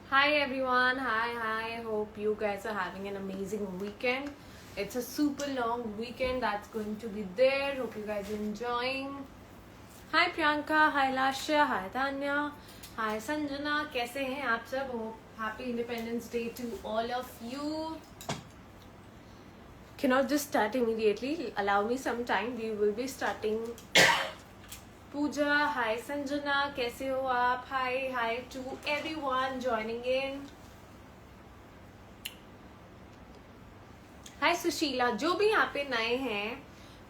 Hi everyone, hi. Hope you guys are having an amazing weekend. It's a super long weekend that's going to be there. Hope you guys are enjoying. Hi Priyanka, hi Lasha, hi Tanya, hi Sanjana. कैसे हैं आप सब? Hope happy Independence Day to all of you. Cannot just start immediately. Allow me some time. We will be starting. Pooja, hi Sanjana, कैसे हो आप? Hi to everyone joining in. हाय सुशीला, जो भी यहाँ पे नए हैं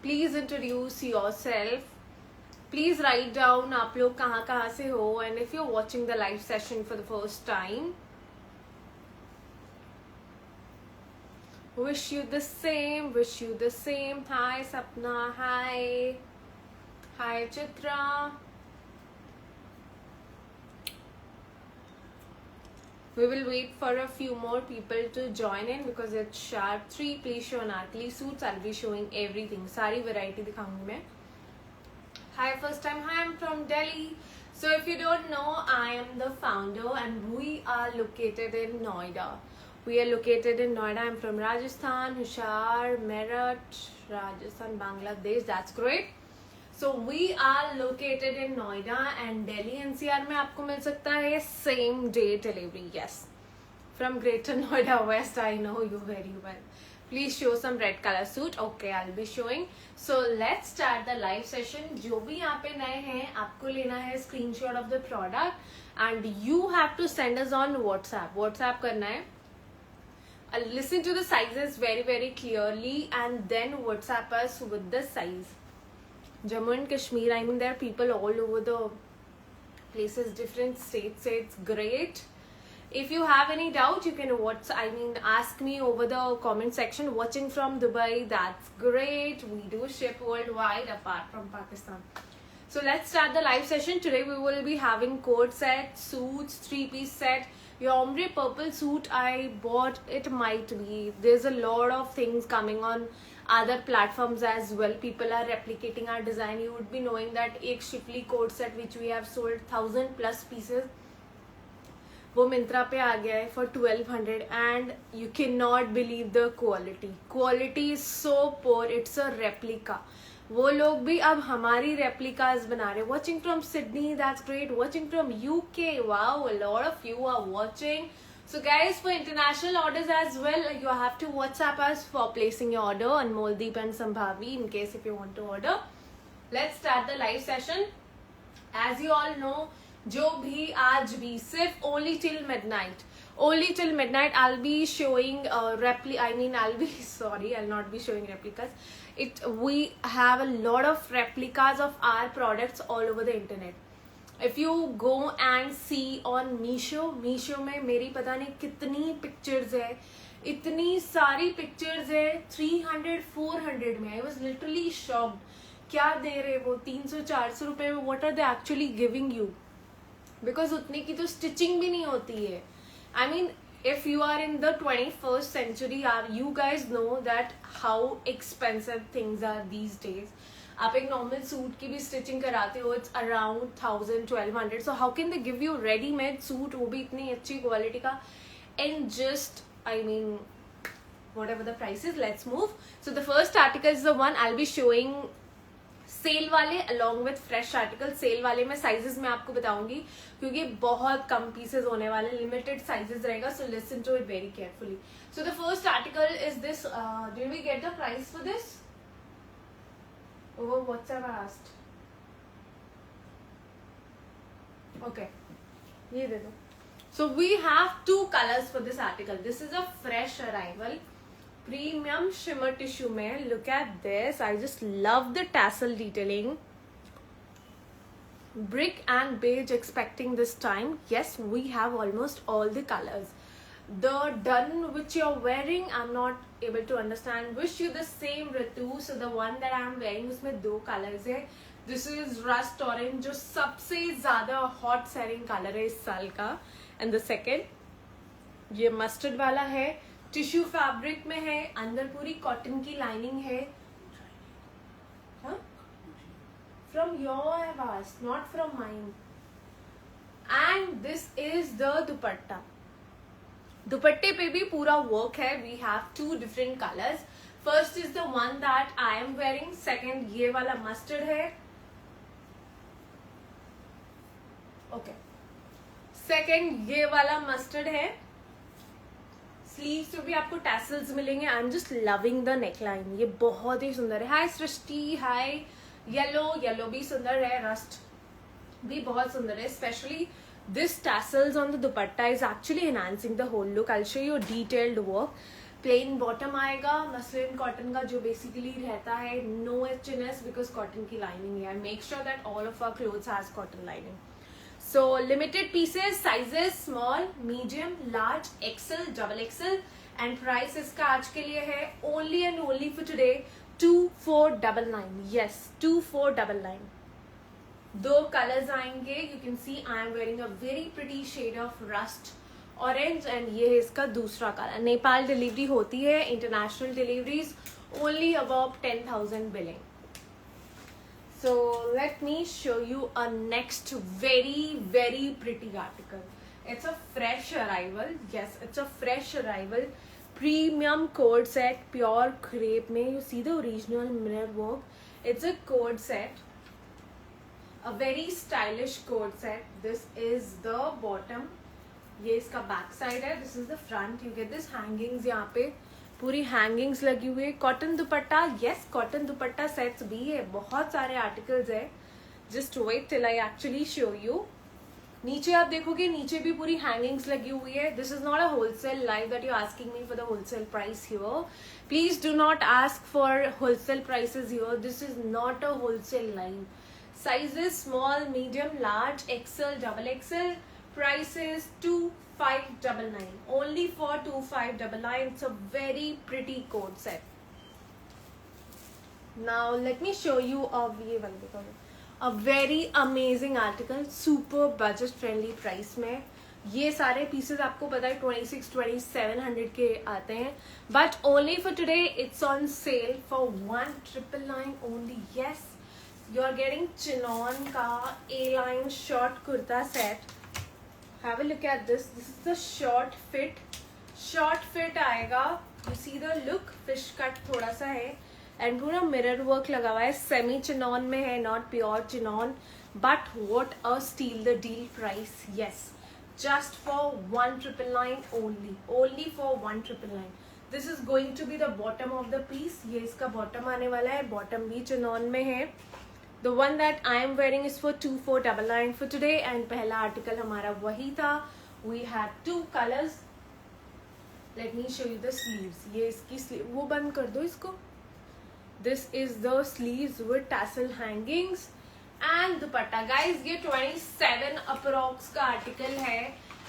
please introduce yourself. Please write down आप लोग कहाँ से हो, and if you are watching the live session for the first time, wish you the same. Hi Sapna, hi Chitra. We will wait for a few more people to join in because it's sharp 3. Please show Anarkali suits. I'll be showing everything. सारी variety दिखाऊंगी मैं. Hi, first time. Hi, I'm from Delhi. So if you don't know, I am the founder and we are located in Noida. I'm from Rajasthan, Hushar, Meerut, Rajasthan, Bangladesh. That's great. So we are located in Noida and Delhi NCR में आपको मिल सकता है same day delivery. Yes, from Greater Noida West. I know you very well. Please show some red color suit. Okay, I'll be showing. So let's start the live session. जो भी यहाँ पे नए हैं आपको लेना है screenshot of the product and you have to send us on WhatsApp. WhatsApp करना है. Listen to the sizes very clearly and then WhatsApp us with the size. Jammu and Kashmir, I mean there are people all over the places, different states, so it's great. If you have any doubt, you can ask me over the comment section. Watching from Dubai, that's great. We do ship worldwide apart from Pakistan. So let's start the live session. Today we will be having coat set, suits, 3-piece set. Your ombre purple suit I bought, it might be. There's a lot of things coming on other platforms as well. People are replicating our design. You would be knowing that एक Shifli coat set which we have sold 1000+ pieces, वो मिंत्रा पे आ गया है for 1200 and you cannot believe the quality is so poor. It's a replica. वो लोग भी अब हमारी replicas बना रहे. Watching from Sydney, that's great. Watching from UK, wow, a lot of you are watching. So guys, for international orders as well, you have to WhatsApp us for placing your order on Moldeep and Sambhavi in case if you want to order. Let's start the live session. As you all know, जो भी आज भी सिर्फ only till midnight. I'll be showing I'll not be showing replicas. We have a lot of replicas of our products all over the internet. If you go and see on Meesho में मेरी पता नहीं कितनी pictures है, इतनी सारी pictures है 300-400 में. I was literally shocked. क्या दे रहे वो 300-400 रुपए में? What are they actually giving you? Because उतने की तो stitching भी नहीं होती है. I mean, if you are in the 21st century, you guys know that how expensive things are these days. आप एक normal suit की भी stitching कराते हो, it's around 1000-1200. So how can they give you ready-made suit, वो भी इतनी अच्छी quality का, and just, whatever the price is. Let's move. So the first article is the one I'll be showing. Sale वाले along with fresh article. Sale वाले में sizes मैं आपको बताऊंगी क्योंकि बहुत कम पीसेस होने वाले, लिमिटेड साइजेस रहेगा. So listen to it very carefully. So the first article is this. Did we get the price for this? Oh, WhatsApp asked. Okay, ये दे दो. So we have 2 colours for this article. This is a fresh arrival premium shimmer tissue mein. Look at this. I just love the tassel detailing. Brick and beige expecting this time. Yes, we have almost all the colors. The dun which you're wearing, I'm not able to understand. Wish you the same, Ritu. So the one that I'm wearing, उसमें 2 colors है. This is rust orange, जो सबसे ज़्यादा hot selling color है इस साल का. And the second, ये mustard वाला है. टिश्यू फैब्रिक में है, अंदर पूरी कॉटन की लाइनिंग है. फ्रॉम योर आवाज, not from mine. And this is the dupatta. दुपट्टे पे भी पूरा वर्क है. We have 2 different colours. First is the one that I am wearing. Second ये वाला मस्टर्ड है. ओके, सेकेंड ये वाला मस्टर्ड है. स्लीव्स पे भी आपको टैसल्स मिलेंगे. I am just loving the neckline. ये बहुत ही सुंदर है. हाय सृष्टि, हाय. येलो भी सुंदर है. रस्ट भी बहुत सुंदर है. Specially this tassels on the dupatta is actually enhancing the whole look. I will show you detailed work. Plain bottom आएगा मसलिन कॉटन का, जो बेसिकली रहता है. नो एच बिकॉज कॉटन की लाइनिंग है. Make sure that all of our clothes has cotton lining. So limited pieces, sizes small, medium, large, XL, double XL, and price इसका आज के लिए है only and only for today 2499. Yes, 2499. 2 colors आएंगे. You can see I am wearing a very pretty shade of rust orange and ये है इसका दूसरा कलर. नेपाल डिलीवरी होती है. International deliveries only above 10,000 billing. So let me show you a next very pretty article. It's a fresh arrival. Yes, it's a fresh arrival. Premium cord set, pure crepe में. You see the original mirror work. It's a cord set. A very stylish cord set. This is the bottom. ये इसका back side है. This is the front. You get this hangings यहाँ पे. पूरी hangings लगी हुई है. Cotton dupatta. Yes, cotton dupatta sets भी है. बहुत सारे आर्टिकल्स है. Just wait till I actually show you. नीचे आप देखोगे, नीचे भी पूरी हैंगिंग्स लगी हुई है. This is not a wholesale live that you asking me for the wholesale price here. Please do not ask for wholesale prices here. This is not a wholesale live. Sizes small, medium, large, XL, double XL. Price is 2599. Only for 2599. It's a very pretty coat set. Now let me show you a very amazing article. Super budget friendly price में. ये सारे pieces आपको पता है 26-2700 के आते हैं. But only for today it's on sale for 1999 only. Yes, you are getting chinon का A-line short kurta set. Have a look at this. This is the short fit. Short fit आएगा. You see the look. Fish cut थोड़ा सा है. And पूरा mirror work लगा हुआ है. Semi chinon में है, not pure chinon. But what a steal the deal price. Yes, just for 1999 only. Only for 1999. This is going to be the bottom of the piece. ये इसका bottom आने वाला है. Bottom भी chinon में है. The one that I am wearing is for 2499 for today. And पहला article हमारा वही था. We had 2 colors. Let me show you the sleeves. ये इसकी sleeve, वो बंद कर दो इसको. This is the sleeves with tassel hangings and dupatta. Guys, ये 27 approx का आर्टिकल है.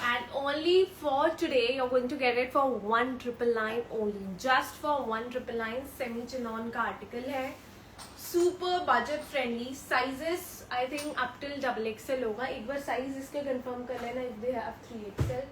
And only for today you're going to get it for 1999 only. Just for 1999. Semi chinon का आर्टिकल है. Super budget friendly. Sizes I think up till double XL होगा. एक बार size इसके confirm कर लेना. If they have 3XL.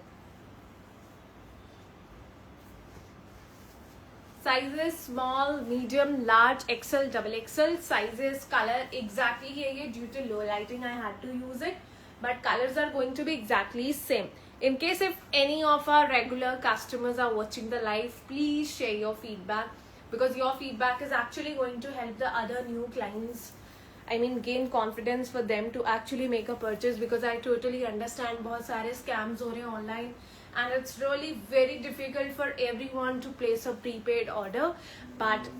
Sizes small, medium, large, XL, double XL. Sizes colour exactly है ये. Due to low lighting I had to use it. But colours are going to be exactly same. In case if any of our regular customers are watching the live, please share your feedback. Because your feedback is actually going to help the other new clients, gain confidence for them to actually make a purchase. Because I totally understand बहुत सारे scams हो रहे हैं online and it's really very difficult for everyone to place a prepaid order, but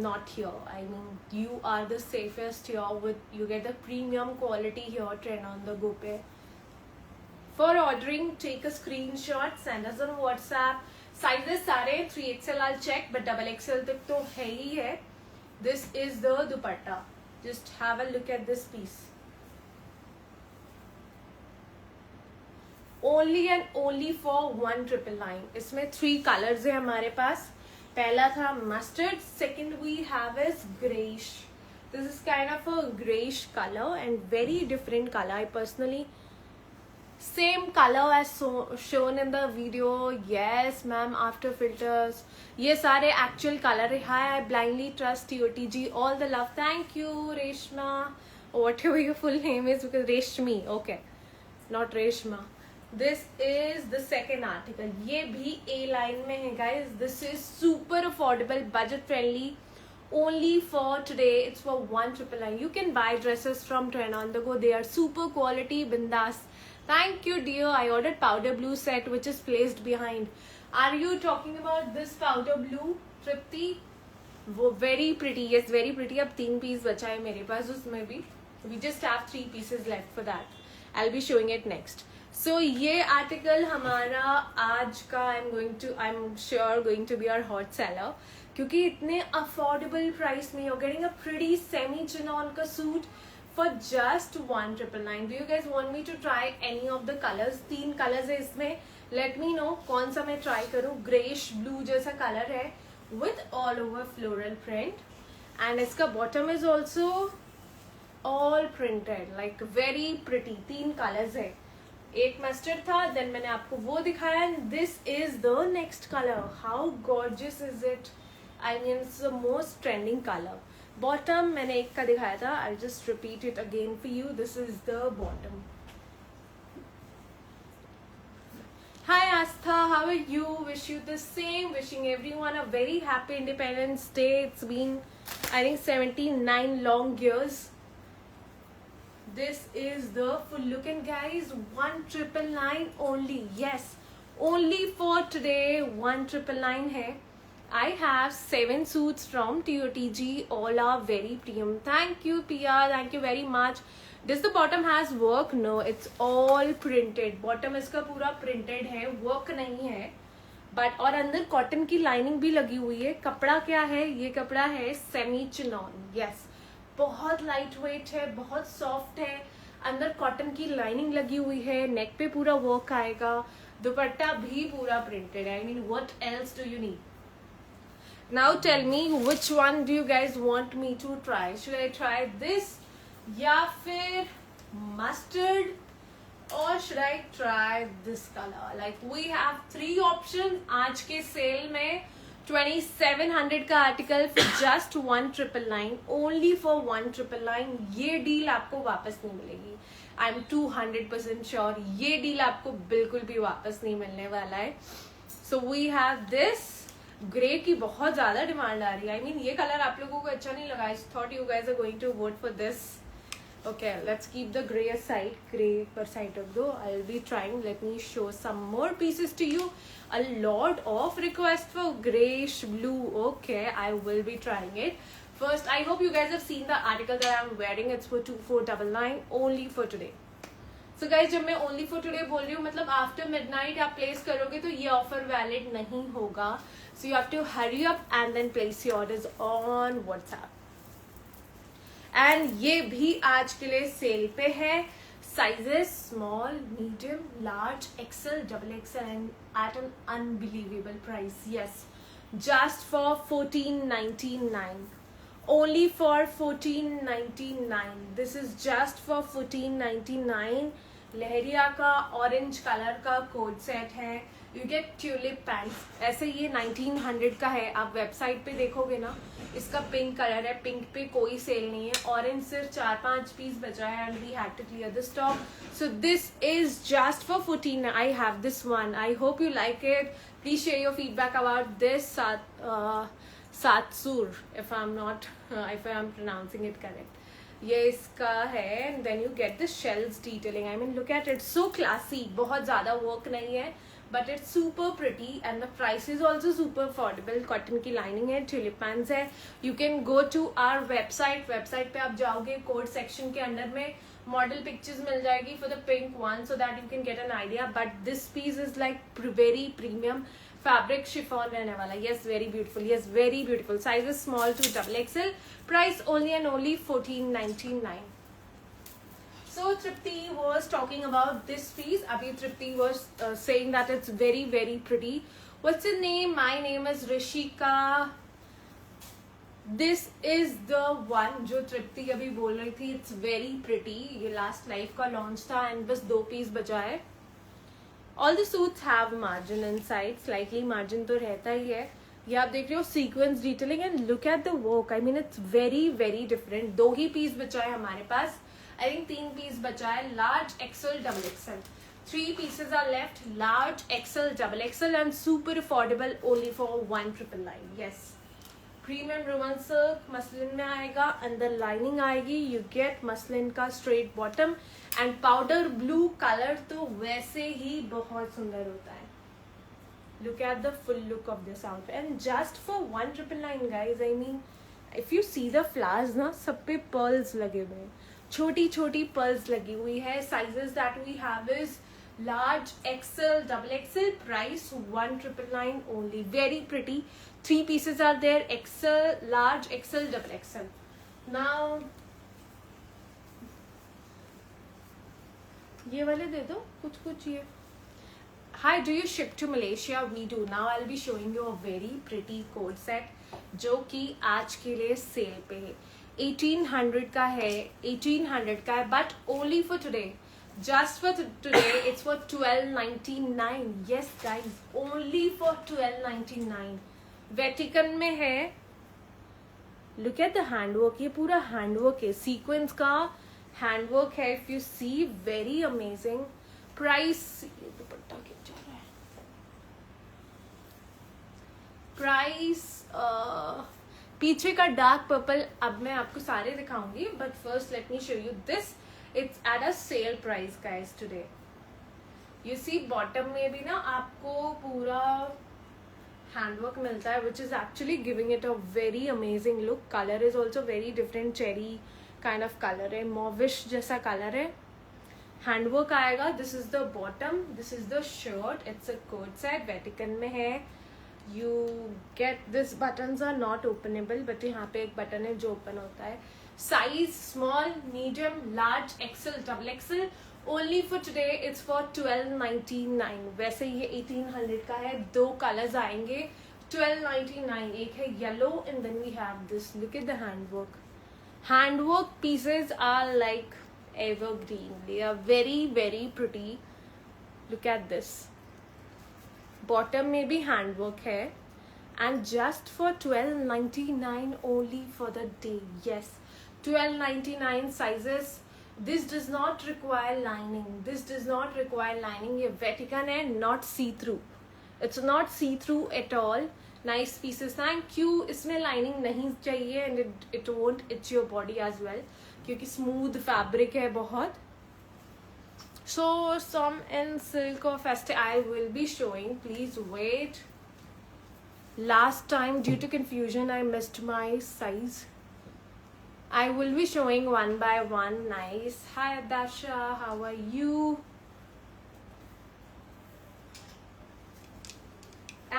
not here. You are the safest here. You get the premium quality here. Trend on the go पे. For ordering, take a screenshot, send us on WhatsApp. Sizes सारे 3XL I'll check, but double XL तक तो है ही है. This is the dupatta. Just have a look at this piece. Only and only for 1999. इसमें 3 colors है हमारे पास. पहला था mustard. Second we have is greyish. This is kind of a greyish color and very different color. I personally same color as shown in the video. Yes ma'am, after filters. ये सारे actual color है. Hi, I blindly trust TOTG. All the love. Thank you Reshma, whatever your full name is, because Reshmi. Okay, not Reshma. This is the second article. ये भी ए line में है guys. This is super affordable, budget friendly, only for today. It's for 1,999. You can buy dresses from Trend on the Go. They are super quality, bindas. Thank you dear. I ordered powder blue set which is placed behind. Are you talking about this powder blue, Tripti? वो very pretty. Yes, very pretty. अब 3 piece बचा है मेरे पास उसमें भी. We just have 3 pieces left for that. I'll be showing it next. So ये article हमारा आज का I'm sure going to be our hot seller, क्योंकि इतने अफोर्डेबल प्राइस में you're getting a pretty semi chinon का suit for just 1,999. Do you guys want me to try any of the colors? 3 colours है इसमें. Let me know कौन सा मैं try करूँ. ग्रेश ब्लू जैसा कलर है with all over floral print, and इसका bottom is also all printed like very pretty. 3 colours है. एक मस्टर्ड था, देन मैंने आपको वो दिखाया, and this is the next colour. How gorgeous is it. I mean it's the most trending colour. Bottom मैंने एक का दिखाया था. I just repeat it again for you. This is the bottom. Hi Astha, how are you? Wish you the same. Wishing everyone a very happy Independence Day. It's been, I think, 79 long years. This is the full look, and guys, 1,999 only. Yes, only for today. 1,999 है. I have 7 suits from TOTG. All are very premium. Thank you Pia. Thank you very much. Does the bottom has work? No, it's all printed. Bottom इसका पूरा printed है, work नहीं है. But और अंदर cotton की lining भी लगी हुई है. कपड़ा क्या है? ये कपड़ा है semi chinon. Yes, बहुत लाइट वेट है, बहुत सॉफ्ट है. अंदर कॉटन की लाइनिंग लगी हुई है. नेक पे पूरा वर्क आएगा. दुपट्टा भी पूरा प्रिंटेड है. I mean what else do you need. Now tell me which one do you guys want me to try. Should I try this या फिर मस्टर्ड, और should I try this colour. Like we have 3 option आज के sale में. 2,700 का article for just 1,999. Only for 1,999. ये deal आपको वापस नहीं मिलेगी. I am 200% sure. ये डील आपको बिल्कुल भी वापस नहीं मिलने वाला है. So we have this. Grey की बहुत ज्यादा डिमांड आ रही है. आई मीन ये कलर आप लोगों को अच्छा नहीं लगा. I thought you guys are going to vote for this. Okay, let's keep the gray aside. Gray per side of though. I'll be trying. Let me show some more pieces to you. A lot of requests for grayish blue. Okay, I will be trying it. First, I hope you guys have seen the article that I'm wearing. It's for 2,499 only for today. So guys, जब मैं only for today बोल रही हूँ, मतलब after midnight आप place करोगे तो ये offer valid नहीं होगा. So you have to hurry up and then place your orders on WhatsApp. And ये भी आज के लिए सेल पे है. Sizes small, medium, large, XL, double XL, and at an unbelievable price. Yes, just for 1499. Only for 1499. This is just for 1499. Leheriya का orange colour का coord set है. You get tulip pants. ऐसे ये 1900 का है. आप वेबसाइट पे देखोगे ना, इसका पिंक कलर है. पिंक पे कोई सेल नहीं है. ऑरेंज सिर्फ 4-5 पीस बचा है and we had to clear the stock. So this is just for 14. I have this one. I hope you like it. Please share your feedback about this सातसूर, if I'm pronouncing it correct. ये इसका है. And then you get the shells detailing. I mean look at it, so classy. बहुत ज्यादा work नहीं है, but it's super pretty and the price is also super affordable. Cotton की lining है, tulip pants है. You can go to our website. Website पे आप जाओगे, कोड सेक्शन के अंदर में मॉडल पिक्चर्स मिल जाएगी for the pink one, so that you can get an idea. But this piece is like very premium. Fabric chiffon रहने वाला. Yes, very beautiful. Yes, very beautiful. Size is small to double XL. Price only and only 1499. So Tripti was talking about this piece. Abhi Tripti was saying that it's very, very pretty. What's your name? My name is Rishika. This is the one जो Tripti अभी बोल रही थी. It's very pretty. ये last life का launch था and बस 2 piece बचा है. All the suits have margin inside. Slightly margin तो रहता ही है. ये आप देख रहे हो sequence detailing and look at the work. I mean it's very, very different. 2 he piece बचा है हमारे पास. आई थिंक 3 पीस बचा है. Large, XL, double XL. 3 pieces are left. Large, XL, double XL and super affordable only for 1999. Yes. Premium Roman silk muslin में आएगा, अंदर lining आएगी. You get muslin का straight bottom and powder blue colour तो वैसे ही बहुत सुंदर होता है. Look at the full look of this outfit and just for 1999 guys. I mean if you see the flowers ना, सब पे पर्ल्स लगे हुए हैं, छोटी छोटी पर्ल्स लगी हुई है. Sizes that we have is large, XL, double XL. Price 1999 only. Very pretty. 3 pieces are there. XL, large, XL, double XL. Now ये वाले दे दो कुछ ये. Hi, do you ship to Malaysia? We do. Now I'll be showing you a very pretty coat set जो कि आज के लिए सेल पे है. 1800 का है, 1800 का है, but only for today. Just for today, it's for 1299. Yes, guys, only for 1299. Vatican में है. Look at the handwork. ये पूरा handwork है, sequence का handwork है. If you see, very amazing. Price ये दुपट्टा क्या जा रहा है? Price पीछे का डार्क पर्पल अब मैं आपको सारे दिखाऊंगी, but first let me show you this. It's at a sale price guys today. You see bottom में भी ना आपको पूरा handwork मिलता है, which is actually giving it a very amazing look. Color is also very different, cherry kind of color है, mauvish जैसा color है. Handwork आएगा. This is the bottom, this is the shirt. It's a coat set. Vatican में है. You get this buttons are not openable, but यहाँ पे एक button है जो open होता है. Size small, medium, large, XL, double XL. Only for today, it's for 1299. वैसे ये 1800 का है. 2 colors आएंगे. 1299. एक है yellow and then we have this. Look at the handwork. Handwork pieces are like evergreen. They are very very pretty. Look at this. Bottom में भी handwork है. And just for 1299 only for the day. Yes. 1299 sizes. This does not require lining. This does not require lining. ये Vatican है, not see through. It's not see through at all. Nice pieces. Thank you. इसमें lining नहीं चाहिए and it won't itch your body as well क्योंकि smooth fabric है बहुत. So some in silk or festive I will be showing. Please wait. Last time due to confusion I missed my size. I will be showing one by one. Nice. Hi Adasha, how are you?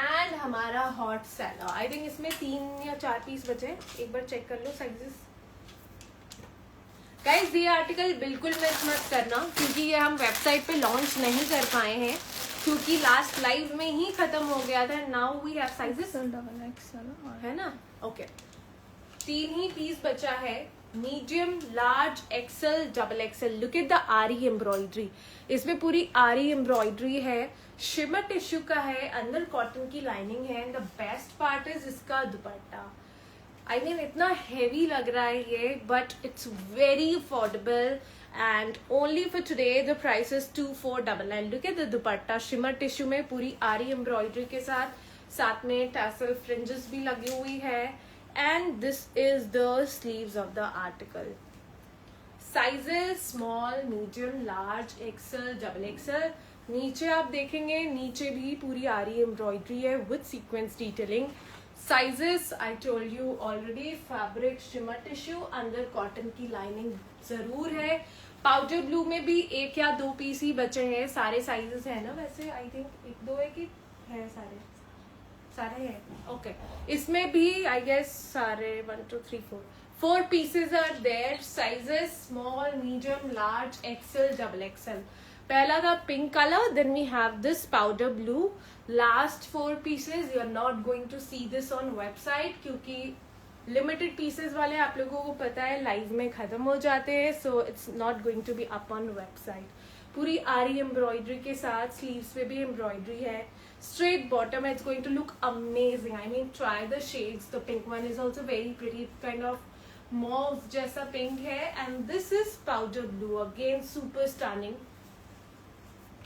And हमारा hot seller. I think इसमें 3 या 4 piece बचे. एक बार check कर लो sizes. Guys, ये article बिल्कुल miss मत करना क्योंकि ये हम वेबसाइट पे लॉन्च नहीं कर पाए हैं क्योंकि लास्ट लाइव में ही खत्म हो गया था. नाउ वी हैव साइजेस है ना. ओके 3 ही पीस बचा है. Medium, large, XL, double XL. Look at the aari embroidery. इसमें पूरी आरी एम्ब्रॉयडरी है. शिमर टिश्यू का है, अंदर कॉटन की लाइनिंग है. And the best part is इसका दुपट्टा. आई मीन इतना हेवी लग रहा है ये, but it's very affordable and only for today the price is 2499. Look at the dupatta. Shimmer tissue में पूरी आरी एम्ब्रॉयडरी के साथ में टैसल फ्रिंजेस भी लगी हुई है. And this is the sleeves of the article. Sizes small, medium, large, XL, double XL. नीचे आप देखेंगे, नीचे भी पूरी आरी एम्ब्रॉयडरी है with sequence detailing. Sizes I told you already. Fabric shimmer tissue, अंदर कॉटन की लाइनिंग जरूर है. पाउडर ब्लू में भी 1 या 2 पीस ही बचे हैं. सारे साइजेस है ना वैसे. आई थिंक 1-2 है कि है सारे हैं. ओके इसमें भी आई गेस सारे 1 2 3 4 pieces are there. Sizes small, medium, large, XL, double XL. पहला था pink colour, then we have this powder blue. Last 4 pieces you are not going to see this on website क्योंकि limited pieces वाले आप लोगों को पता है live में खत्म हो जाते हैं. So it's not going to be up on website. पूरी आरी एम्ब्रॉयडरी के साथ स्लीव्स पे भी एम्ब्रॉयडरी है. Straight bottom, it's going to look amazing. I mean, try the shades. The pink one is also very pretty, kind of mauve जैसा pink है, and this is powder blue. Again, super stunning.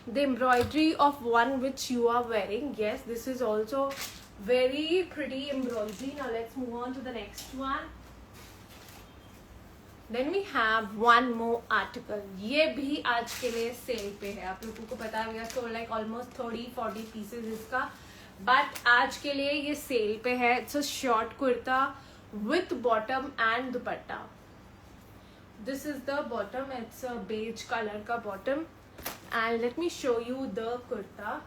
the embroidery of one which you are wearing. Yes, this is also very pretty embroidery. Now let's move on to the next one. Then we have one more article. ये भी आज के लिए sale पे है. आप लोगों को पता है we are sold like almost 30-40 pieces इसका, but आज के लिए ये सेल पे है. It's a short kurta with bottom and dupatta. This is the bottom. It's a beige color का bottom. And let me show you the kurta.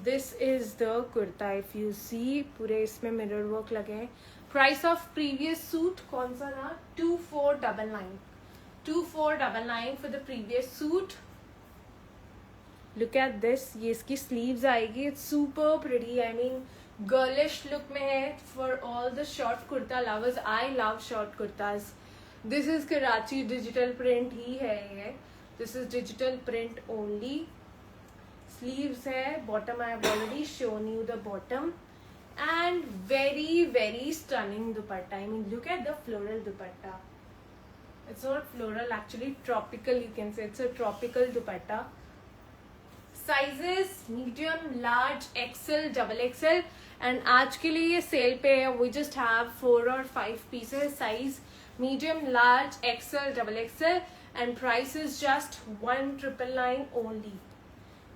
This is the kurta. If you see, पूरे इसमें mirror work लगे हैं. Price of previous suit कौन सा था? 2499. 2499 for the previous suit. Look at this. ये इसकी sleeves आएगी. It's super pretty. I mean, girlish look में है for all the short kurta lovers. I love short kurtas. This is Karachi digital print ही है ये. This is digital print only. Sleeves है. Bottom I have already shown you the bottom. And very stunning dupatta. I mean, look at the floral dupatta. It's not floral, actually tropical, you can say. It's a tropical dupatta. Sizes medium, large, XL, double XL. And आज के लिए ये sale पे है. We just have 4 or 5 pieces. Size medium, large, XL, double XL. And price is just 1999 only.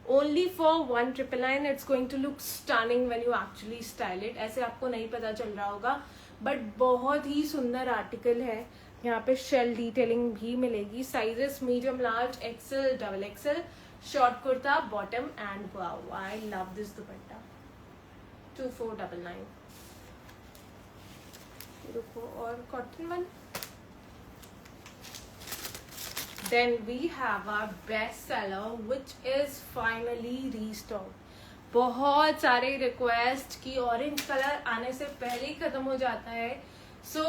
Only for 1999. It's going to look stunning when you actually style it. ऐसे आपको नहीं पता चल रहा होगा, but बहुत ही सुंदर आर्टिकल है. यहाँ पे शेल डिटेलिंग भी मिलेगी. Sizes medium, large, XL, double XL. Short kurta, bottom and wow, I love this dupatta. 2499. रुको, और cotton one. Then we have our best seller which is finally restocked. बहुत सारे रिक्वेस्ट की ऑरेंज कलर आने से पहले ही खत्म हो जाता है. So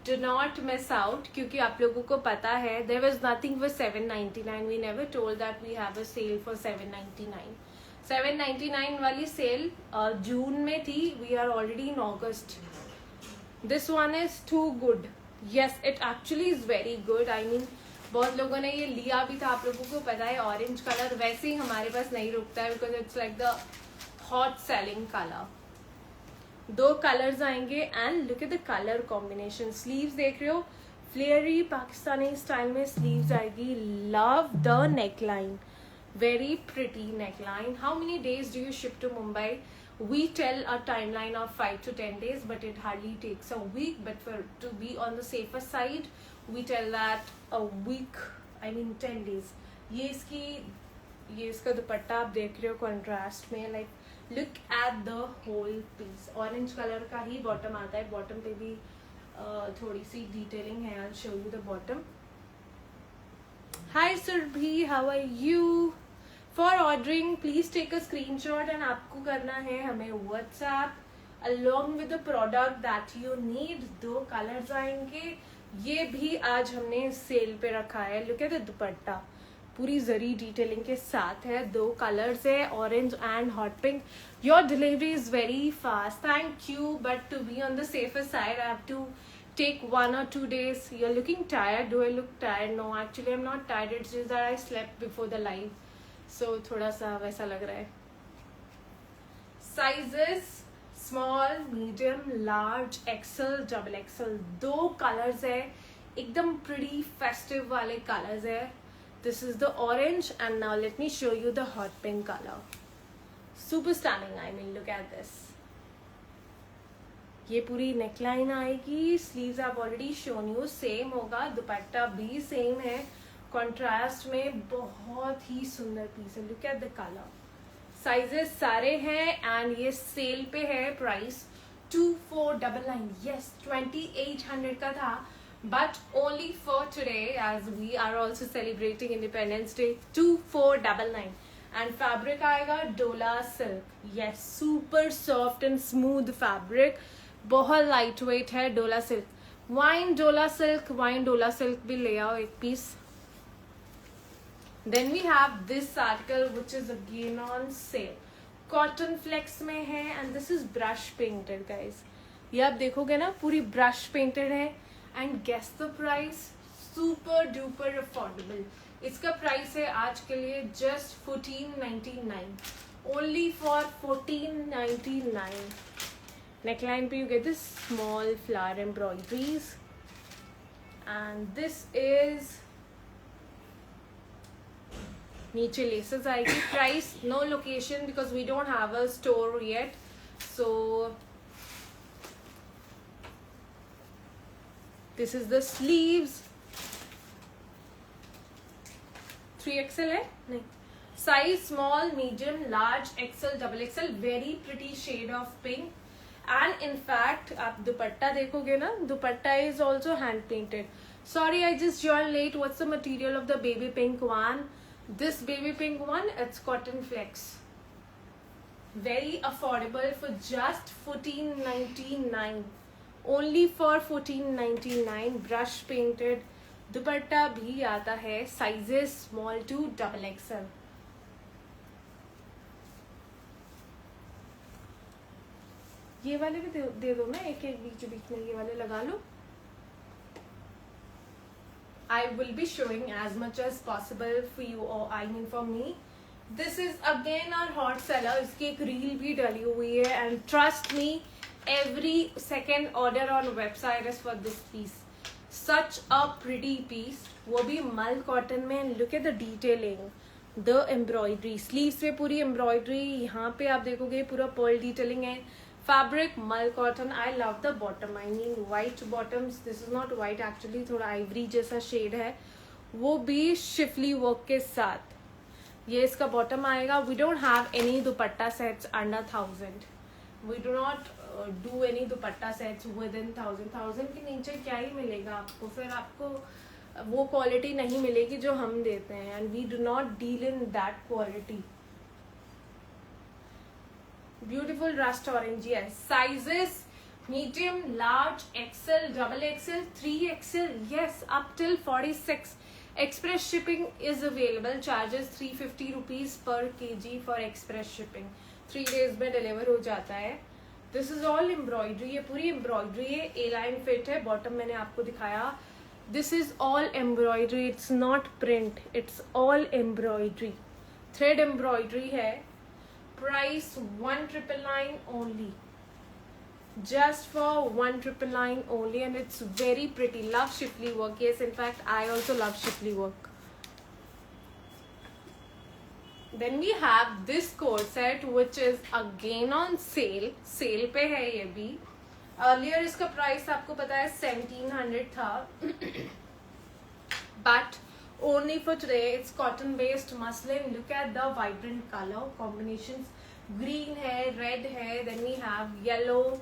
do not miss out, क्योंकि आप लोगों को पता है there was nothing for 799. We never told that we have a sale for 799. 799 वाली सेल जून में थी. We are already in August. This one is too good. Yes, it actually is very good. I mean, बहुत लोगों ने ये लिया भी था. आप लोगों को पता है ऑरेंज कलर वैसे ही हमारे पास नहीं रुकता है, because it's like the hot selling colour. 2 colours आएंगे and look at the colour combination. Sleeves देख रहे हो, फ्लेयरी पाकिस्तानी स्टाइल में स्लीव्स आएगी. Love the neckline, very pretty neckline. How many days do you ship to Mumbai? We tell a timeline of 5 to 10 days, but it hardly takes a week. But to be on the safer side, we tell that a week. I mean 10 days. ये इसका दुपट्टा आप देख रहे हो contrast में. Like look at the whole piece. Orange colour का ही bottom आता है. बॉटम पे भी थोड़ी सी डिटेलिंग है. I'll show you the bottom. Hi Surbhi, how are you? For ordering, please take a screenshot and आपको करना है हमें WhatsApp along with the product that you need. 2 colours आएंगे. ये भी आज हमने सेल पे रखा है. लुक एट द दुपट्टा, पूरी जरी डिटेलिंग के साथ है. 2 कलर्स है, orange and hot pink. Your delivery is very fast. Thank you, but to be on the safer side I have to take 1 or 2 days. You're looking tired. Do I look tired? No, actually I'm not tired. It's just that I slept before the live. So थोड़ा सा वैसा लग रहा है. Sizes small, medium, large, XL, double XL. 2 colours है, एकदम pretty festive वाले colours है. This is the orange and now let me show you the hot pink color. Super stunning. I mean, look at this. ये पूरी neckline आएगी. Sleeves आप already shown you. Same होगा, दुपट्टा भी सेम है. Contrast में बहुत ही सुंदर पीस है. Look at the colour. Sizes सारे हैं एंड ये सेल पे है. प्राइस 2499. यस, 2800 का था, but only for today as we are also celebrating Independence Day. 2499 and fabric आएगा dola silk. Yes, super soft and smooth fabric. बहुत लाइट वेट है डोला सिल्क. वाइन डोला सिल्क भी ले आओ एक piece. Then we have this article which is again on sale. Cotton flex में है and this is brush painted guys. ये आप देखोगे ना, पूरी brush painted है. And guess the price? Super duper affordable. इसका प्राइस है आज के लिए जस्ट 1499, ओनली फॉर 1499. नेकलाइन पे you get this small flower embroideries and this is नीचे लेसेस आएगी. Price no location because we don't have a store yet. So this is the sleeves. 3XL है नहीं, size small, medium, large, XL, double XL. Very pretty shade of pink. And in fact आप दुपट्टा देखोगे ना, dupatta is also hand painted. Sorry I just join late. What's the material of the baby pink one? This baby pink one, it's cotton flex. Very affordable for just 1499. Only for 1499. Brush painted. दुपट्टा भी आता है. Sizes small to double XL. ये वाले भी दे दो ना, एक एक बीच बीच में ये वाले लगा लो. I will be showing as much as possible for you, or I mean for me. This is again our hot seller. इसकी एक रील भी डली हुई है and trust me, every second order on website is for this piece. Such a pretty piece. वो भी मल cotton में. Look at the detailing, the embroidery. Sleeves पे पूरी embroidery. यहाँ पे आप देखोगे पूरा pearl detailing है. Fabric मल cotton. I love the bottom. I mean white bottoms. This is not white actually, थोड़ा ivory जैसा शेड है. वो भी शिफली वर्क के साथ. ये इसका बॉटम आएगा. We don't have any dupatta sets under 1000. We do not do any dupatta sets within 1000. 1000 के नीचे क्या ही मिलेगा आपको. फिर आपको वो क्वालिटी नहीं मिलेगी जो हम देते हैं. And we do not deal in that quality. Beautiful rust orange. Yes, sizes medium, large, XL, double XL, 3XL. Yes, up till 46. Express shipping is available. Charges 350 rupees per kg for express shipping. 3 days में deliver हो जाता है. This is all embroidery. ये पूरी embroidery है. A-line fit है. Bottom मैंने आपको दिखाया. This is all embroidery. It's not print. It's all embroidery. Thread embroidery है. Price 1999 only. Just for 1999 only, and it's very pretty. Love Shifli work. Yes, in fact, I also love Shifli work. Then we have this corset, which is again on sale. Sale पे है ये भी. Earlier इसका price आपको पता है 1700 था. But only for today, it's cotton based muslin. Look at the vibrant color combinations. Green है, red है, then we have yellow.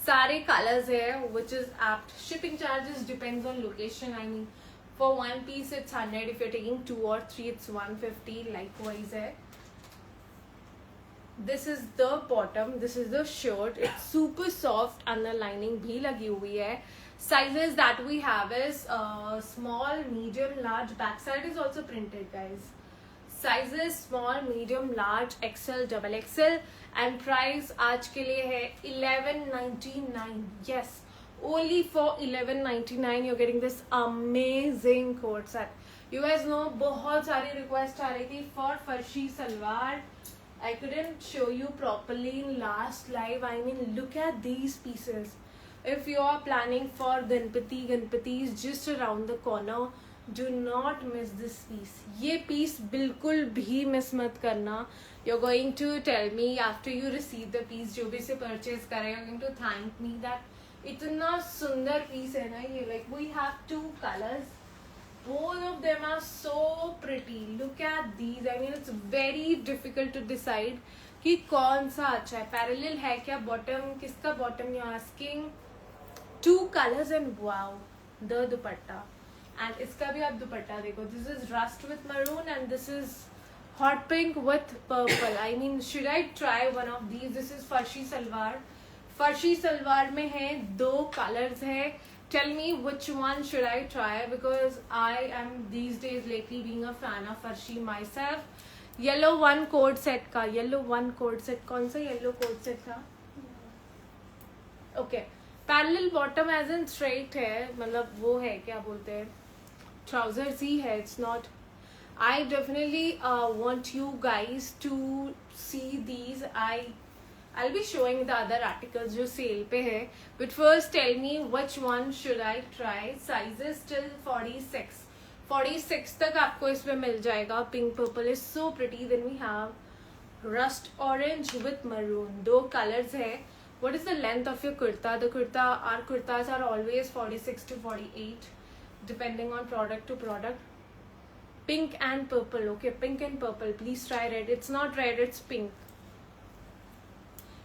सारे colors है, which is apt. Shipping charges depends on location. I mean, for one piece it's 100. If you're taking 2 or 3, it's 150. Likewise है. This is the bottom. This is the shirt. It's super soft. Under lining भी लगी हुई है. Sizes that we have is small, medium, large. Backside is also printed, guys. Sizes small, medium, large, XL, double XL. And price आज के लिए है 1199. Yes, only for 1199 you're getting this amazing coat set. You guys know बहुत सारी request आ रही थी for फर्शी salwar. I couldn't show you properly in last live. I mean, look at these pieces. If you are planning for Ganpati is just around the corner. Do not miss this piece. ये piece बिल्कुल भी miss मत करना. You're going to tell me after you receive the piece, जो भी से purchase करे, you're going to thank me that इतना सुंदर piece है ना ये. Like we have 2 colors. Both of them are so pretty. Look at these. I mean, it's very difficult to decide कि कौन सा अच्छा है. Parallel है क्या bottom? किसका bottom you're asking? 2 colors and wow, the dupatta. And इसका भी आप दुपट्टा देखो. This is rust with maroon and this is hot pink with purple. I mean, should I try one of these? This is फर्शी salwar. फर्शी salwar में है 2 colors है. Tell me which one should I try, because I am these days lately being a fan of फर्शी myself. Yellow one coat set का. Yellow one coat set. कौन सा yellow coat set था? Okay. Parallel bottom as in straight है. मतलब वो है क्या बोलते हैं, trousers ही है. It's not. I definitely want you guys to see these. I'll be showing the other articles जो sale पे है. But first tell me which one should I try. Sizes till 46. 46 तक आपको इसमें मिल जाएगा. Pink purple is so pretty. Then we have rust orange with maroon. दो colors है. What is the length of your kurta? Our kurtas are always 46 to 48 depending on product to product. Pink and purple. Okay, pink and purple. Please try red. It's not red, it's pink.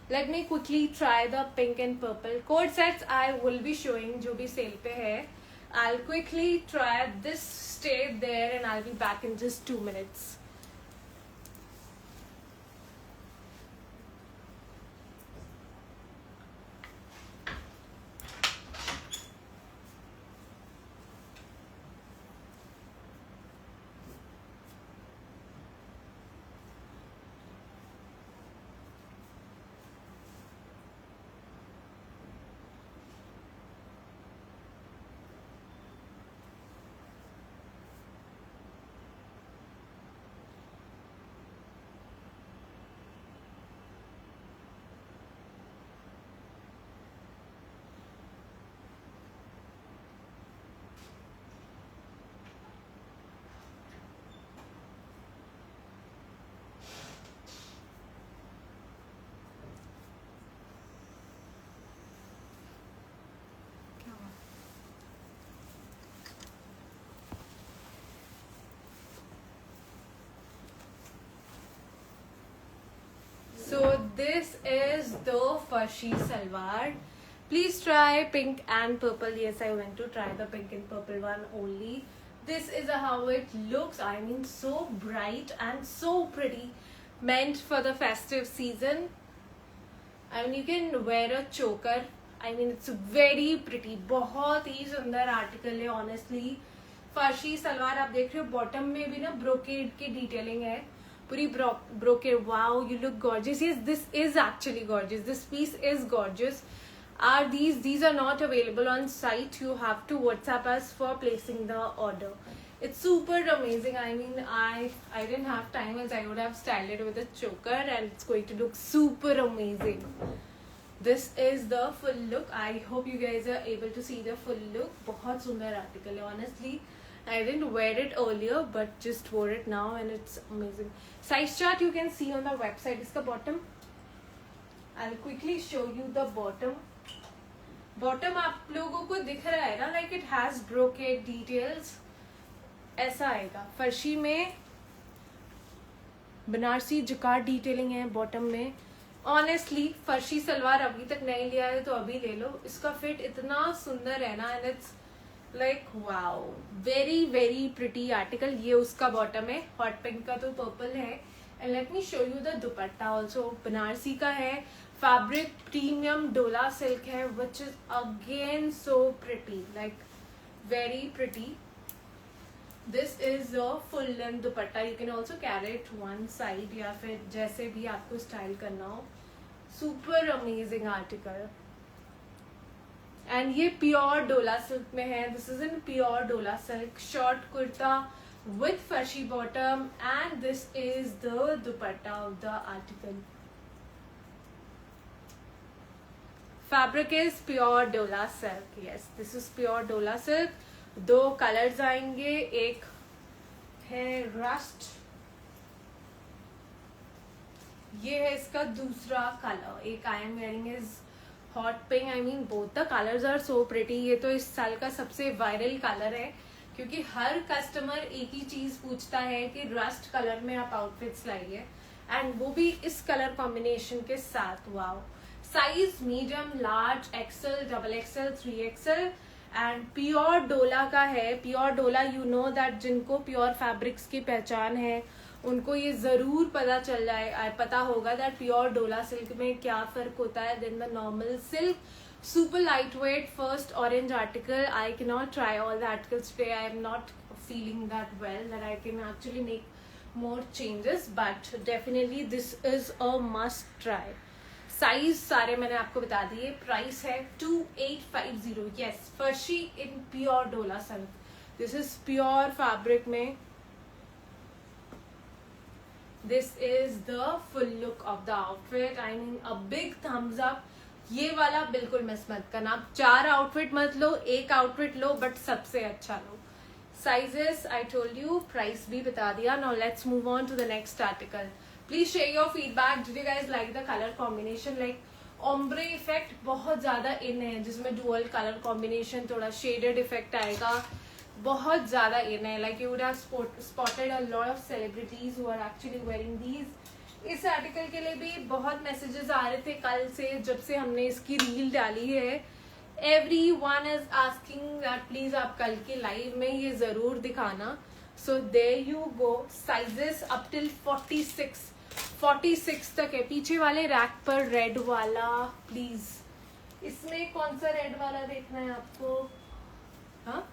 Let me quickly try the pink and purple. Code sets I will be showing जो भी sale पे है. I'll quickly try this. Stay there and I'll be back in just 2 minutes. So this is the Farshi Salwar. Please try pink and purple. Yes, I went to try the pink and purple one only. This is how it looks. I mean, so bright and so pretty. Meant for the festive season. I mean, you can wear a choker. I mean, it's very pretty. बहुत ही सुंदर article है honestly. Farshi Salwar आप देख रहे हो bottom में भी ना brocade की detailing है. Puri brocade. Wow, you look gorgeous. Yes, this is actually gorgeous. This piece is gorgeous. Are these are not available on site. You have to WhatsApp us for placing the order. It's super amazing. I mean, I didn't have time as I would have styled it with a choker and it's going to look super amazing. This is the full look. I hope you guys are able to see the full look. बहुत सुंदर article है honestly. I didn't wear it earlier but just wore it now and it's amazing. Size chart you can see on the website. इसका bottom. I'll quickly show you the bottom. Bottom आप लोगों को दिख रहा है ना, like it has brocade details. ऐसा आएगा. फर्शी में बनारसी जकार्ड डिटेलिंग है बॉटम में. ऑनेस्टली फर्शी सलवार अभी तक नहीं लिया है तो अभी ले लो. इसका फिट इतना सुंदर है ना and it's like wow, very very pretty article. ये उसका बॉटम है. हॉट पिंक का तो पर्पल है. And let me show you the dupatta also. Banarasi का है. फैब्रिक प्रीमियम डोला सिल्क है which is again so pretty, like very pretty. This is a full length dupatta. You can also carry it one side या फिर जैसे भी आपको style करना हो. Super amazing article. And ये प्योर डोला सिल्क में है. This is in pure डोला silk. Short kurta with फर्शी bottom and this is the dupatta of the article. Fabric is pure डोला silk. Yes, this is pure डोला silk. दो colours आएंगे. एक है रस्ट, ये है इसका दूसरा कलर. एक I am wearing is hot pink. I mean both the colours are so pretty. ये तो इस साल का सबसे वायरल कलर है क्योंकि हर कस्टमर एक ही चीज पूछता है कि रस्ट कलर में आप आउटफिट्स लाइए एंड वो भी इस कलर कॉम्बिनेशन के साथ. Wow. Size medium, large, XL, double XL, 3XL and pure dola का है. Pure dola you know that जिनको प्योर फैब्रिक्स की पहचान है उनको ये जरूर पता होगा दैट प्योर डोला सिल्क में क्या फर्क होता है then the normal silk. Super lightweight. First orange article. I can not try all the articles today. I am not feeling that well that I can actually make more changes but definitely this is a must try. Size सारे मैंने आपको बता दिए. Price है 2850. Yes, farshi in pure dola silk. This is pure fabric में this is the full look of the outfit. I mean a big thumbs up. ये वाला बिल्कुल मिस मत करना. आप 4 आउटफिट मत लो, एक आउटफिट लो, बट सबसे अच्छा लो. Sizes I told you, price भी बता दिया. Now let's move on to the next article. Please share your feedback. Did you guys like the color combination? Like ombre effect बहुत ज़्यादा in है, जिसमें dual color combination, थोड़ा shaded effect आएगा, बहुत ज़्यादा in है. Like you would have spotted a lot of celebrities who are actually wearing these. इस आर्टिकल के लिए भी बहुत मैसेजेस आ रहे थे कल से, जब से हमने इसकी रील डाली है. Everyone is asking that please आप कल की लाइव में ये जरूर दिखाना. So there you go. Sizes up till 46 तक है. पीछे वाले रैक पर रेड वाला प्लीज. इसमें कौन सा रेड वाला देखना है आपको? हाँ,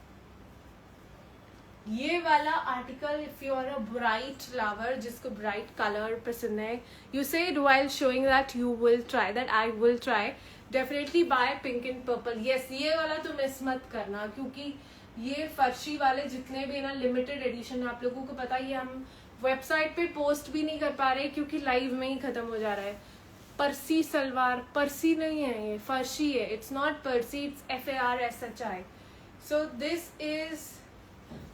ये वाला article. If you are a bright lover, जिसको ब्राइट कलर पसंद है, you said while showing that you will try that. I will try. Definitely buy pink and purple. Yes, ये वाला तो मिस मत करना, क्योंकि ये फर्शी वाले जितने भी ना लिमिटेड एडिशन है, आप लोगों को पता, ये हम वेबसाइट पे पोस्ट भी नहीं कर पा रहे क्योंकि लाइव में ही खत्म हो जा रहा है. पर्सी सलवार, पर्सी नहीं है, ये फर्शी है. It's not pursed, it's FARSHI. So this is,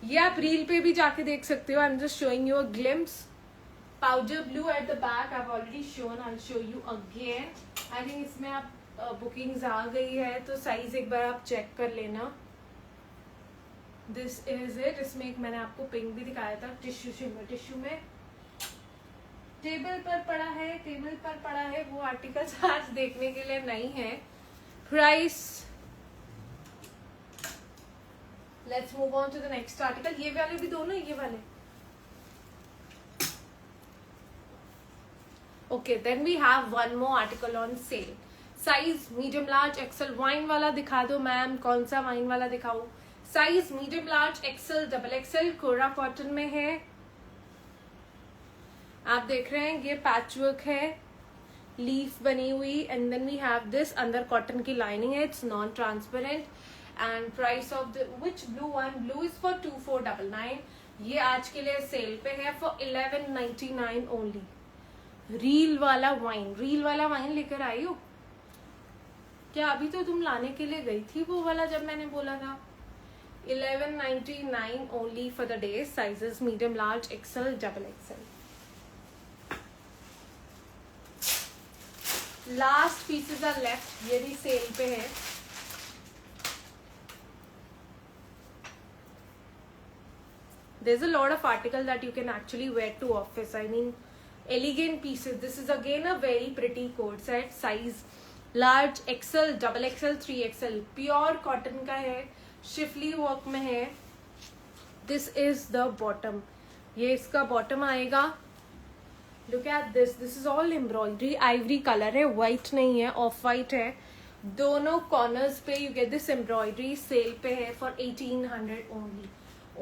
ये आप रील पे भी जाके देख सकते हो. I am just showing you a glimpse. Powder blue at the back I have already shown. I will show you again. I think इसमें आप बुकिंग्स आ गई है, तो साइज एक बार आप चेक कर लेना. This is it. इसमें एक मैंने आपको पिंक भी दिखाया था, टिश्यू में. टेबल पर पड़ा है वो आर्टिकल्स आज देखने के लिए नहीं है. Price, let's move on to the next article. ये वाले भी दोनों, ये वाले. Okay, then we have one more article on sale. Size medium large XL. Wine वाला दिखा दो मैम. कौन सा वाइन वाला दिखाऊं? Size medium large XL double XL. Kora cotton में है. आप देख रहे हैं ये पैचवर्क है, लीफ बनी हुई. And then we have this, अंदर कॉटन की लाइनिंग है. It's non transparent. And price of the which blue one? Blue is for 2499. ये आज के लिए सेल पे है फॉर 1199 ओनली. रील वाला वाइन लेकर आई हो क्या? अभी तो तुम लाने के लिए गई थी वो वाला, जब मैंने बोला था. 1199 only for the day. Sizes medium large XL double XL. Last pieces are left. ये भी सेल पे है. there's a lot of article that you can actually wear to office. I mean elegant pieces. This is again a very pretty coat set. Size large XL double XL 3XL. प्योर cotton का है, schiffli work में है. This is the bottom. ये इसका bottom आएगा. Look at this. This is all embroidery. Ivory colour है, white नहीं है, ऑफ व्हाइट है. दोनों कॉर्नर्स पे you get this embroidery. Sale पे है फॉर 1800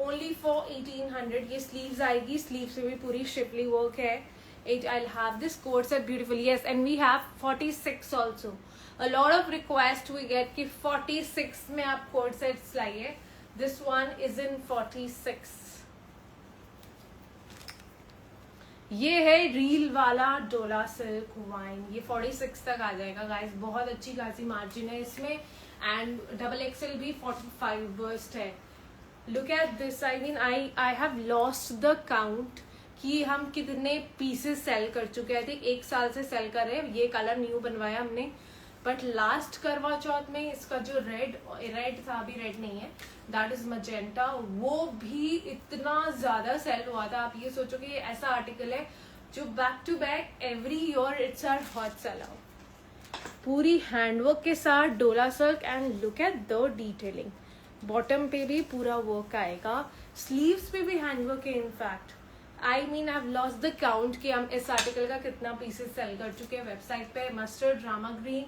ओनली फॉर 1800. ये स्लीव्स आएगी, स्लीव से भी पूरी शिफली वर्क है. I'll have this coat set beautiful. Yes, and we have 46 also. A lot of request we get कि 46 में आप coat sets लाइए. This one is in 46. ये है रील वाला डोला सिल्क वाइन. ये 46 तक आ जाएगा गाइस. बहुत अच्छी खासी मार्जिन है इसमें. एंड डबल एक्सेल भी 45 बर्स्ट है. Look at this. I mean I have lost the count कि हम कितने पीसेस सेल कर चुके हैं. 1 साल से सेल कर रहे हैं. ये कलर न्यू बनवाया हमने, बट लास्ट करवा चौथ में इसका जो रेड था, अभी रेड नहीं है, दैट इज मजेंटा, वो भी इतना ज्यादा सेल हुआ था. आप ये सोचो कि ये ऐसा आर्टिकल है जो back to back every year it's are hot sale out. पूरी हैंडवर्क के साथ dola silk. And look at the detailing. Bottom पे भी पूरा वर्क आएगा, स्लीव्स पे भी हैंडवर्क है. In fact I mean I have lost the count कि हम इस आर्टिकल का कितना पीसेस सेल कर चुके हैं वेबसाइट पे. Mustard, Rama green,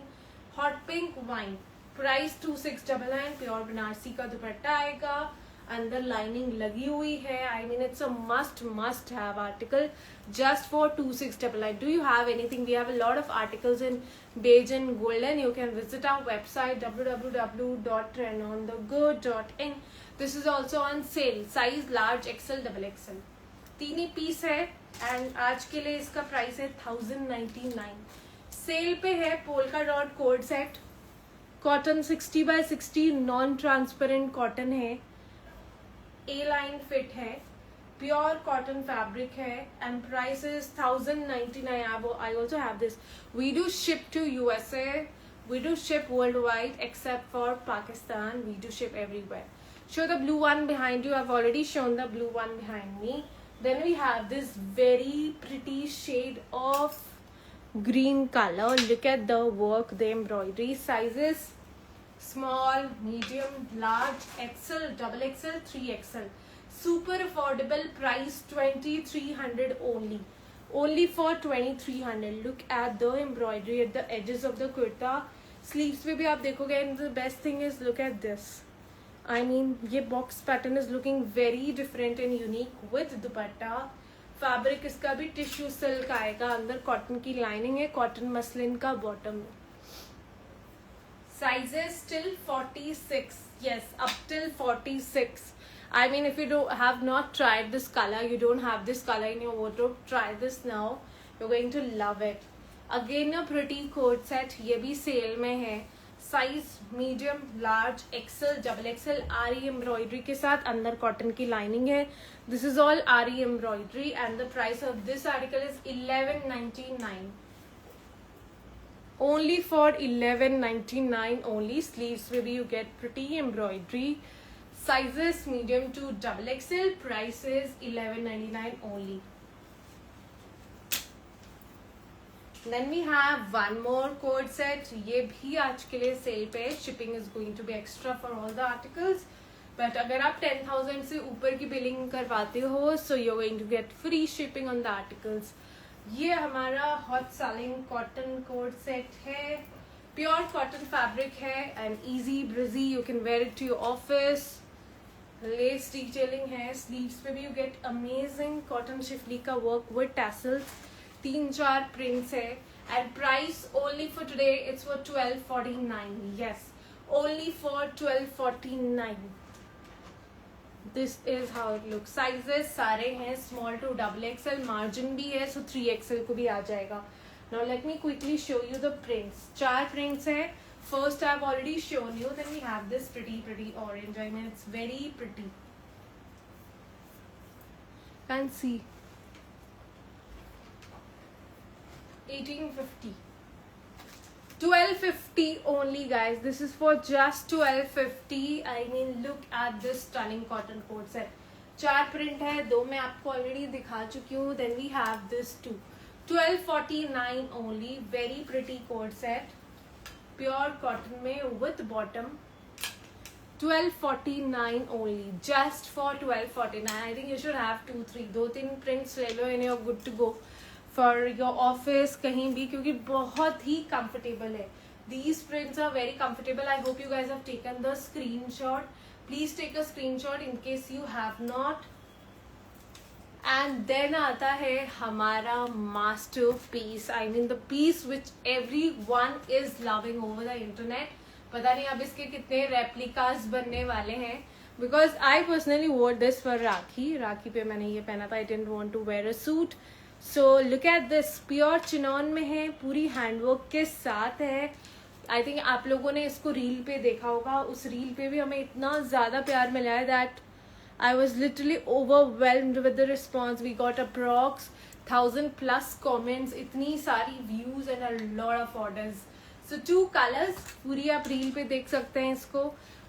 hot pink wine. Price 2699. Pure Banarasi का दुपट्टा आएगा, अंदर लाइनिंग लगी हुई है. I mean it's a must have article just for 2699. Do you have anything? We have a lot of articles in beige and golden. You can visit our website www.trendonthegood.in. This is also on sale. Size large XL double XL. 3 he piece है. And आज के लिए इसका price है 1099. Cell पे है polka dot code set. Cotton 60x60 non transparent cotton है. ए line fit है. प्योर कॉटन फैब्रिक है. And price is 1099. I also have this. We do ship to USA. We do ship worldwide except for Pakistan. We do ship everywhere. Show the blue one behind you. I've already shown the blue one behind me. Then we have this very pretty shade of green color. Look at the work, the embroidery. Sizes small, medium, large, XL, double XL, 3XL. Super affordable price, 2300 only. Only for 2300. Look at the embroidery at the edges of the kurta. Sleeves पे भी आप देखोगे. And the best thing is look at this. I mean ये box pattern is looking very different and unique with dupatta. Fabric इसका भी tissue silk आएगा. अंदर cotton की लाइनिंग है. कॉटन मसलिन का bottom. Sizes till 46. Yes, up till 46. I mean, if you have not tried this color, you don't have this color in your wardrobe, try this now. You're going to love it. Again, a pretty coat set. ये भी sale में है. Size medium, large, XL, double XL. Aari embroidery के साथ अंदर cotton की lining है. This is all aari embroidery and the price of this article is 1199. Only for 1199 only. Sleeves में भी you get pretty embroidery. Sizes medium to double XL. Price is 1199 only. Then we have one more coat set. ये भी आज के लिए sale पे है. Shipping is going to be extra for all the articles. But अगर आप 10,000 से ऊपर की बिलिंग करवाते हो, so you're going to get free shipping on the articles. ये हमारा hot selling cotton coat set है. प्योर कॉटन फैब्रिक है and easy breezy. You can wear it to your office. Lace detailing है. Sleeves पे भी you get amazing cotton schiffli का work with tassels. 3-4 prints है. And price only for today it's for 1249. Yes, only for 1249. This is how it look. Sizes सारे हैं small to double XL. Margin भी है, सो 3XL को भी आ जाएगा. Now let me quickly show you the prints. 4 prints है. First I've already shown you. Then we have this pretty orange. I mean it's very pretty. Can see. 1850. 1250 only, guys. This is for just 1250. I mean look at this stunning cotton coat set. 4 print है. 2 मैं आपको already दिखा चुकी हूँ. Then we have this too. 1249 only. Very pretty coat set. Pure cotton में with bottom. 1249 only. Just for 1249. I think you should have 2-3 prints ले लो. इन्हें good to go for your office कहीं भी, क्योंकि बहुत ही कंफर्टेबल है. These prints are very comfortable. I hope you guys have taken the screenshot. Please take a screenshot in case you have not. And then आता है हमारा master. I mean the piece which every one is loving over the internet. पता नहीं अब इसके कितने replicas बनने वाले हैं. Because I personally wore this for Rakhi पे मैंने ये पहना था. I didn't want to wear a suit. So look at this. Pure chinon में है. पूरी हैंडवर्क के साथ है. आई थिंक आप लोगों ने इसको रील पे देखा होगा. उस रील पे भी हमें इतना ज़्यादा प्यार मिला है that I was literally overwhelmed with the response. We got approx 1000+ comments, इतनी सारी views and a lot of orders. So 2 colors. पूरी आप रील पे देख सकते हैं इसको.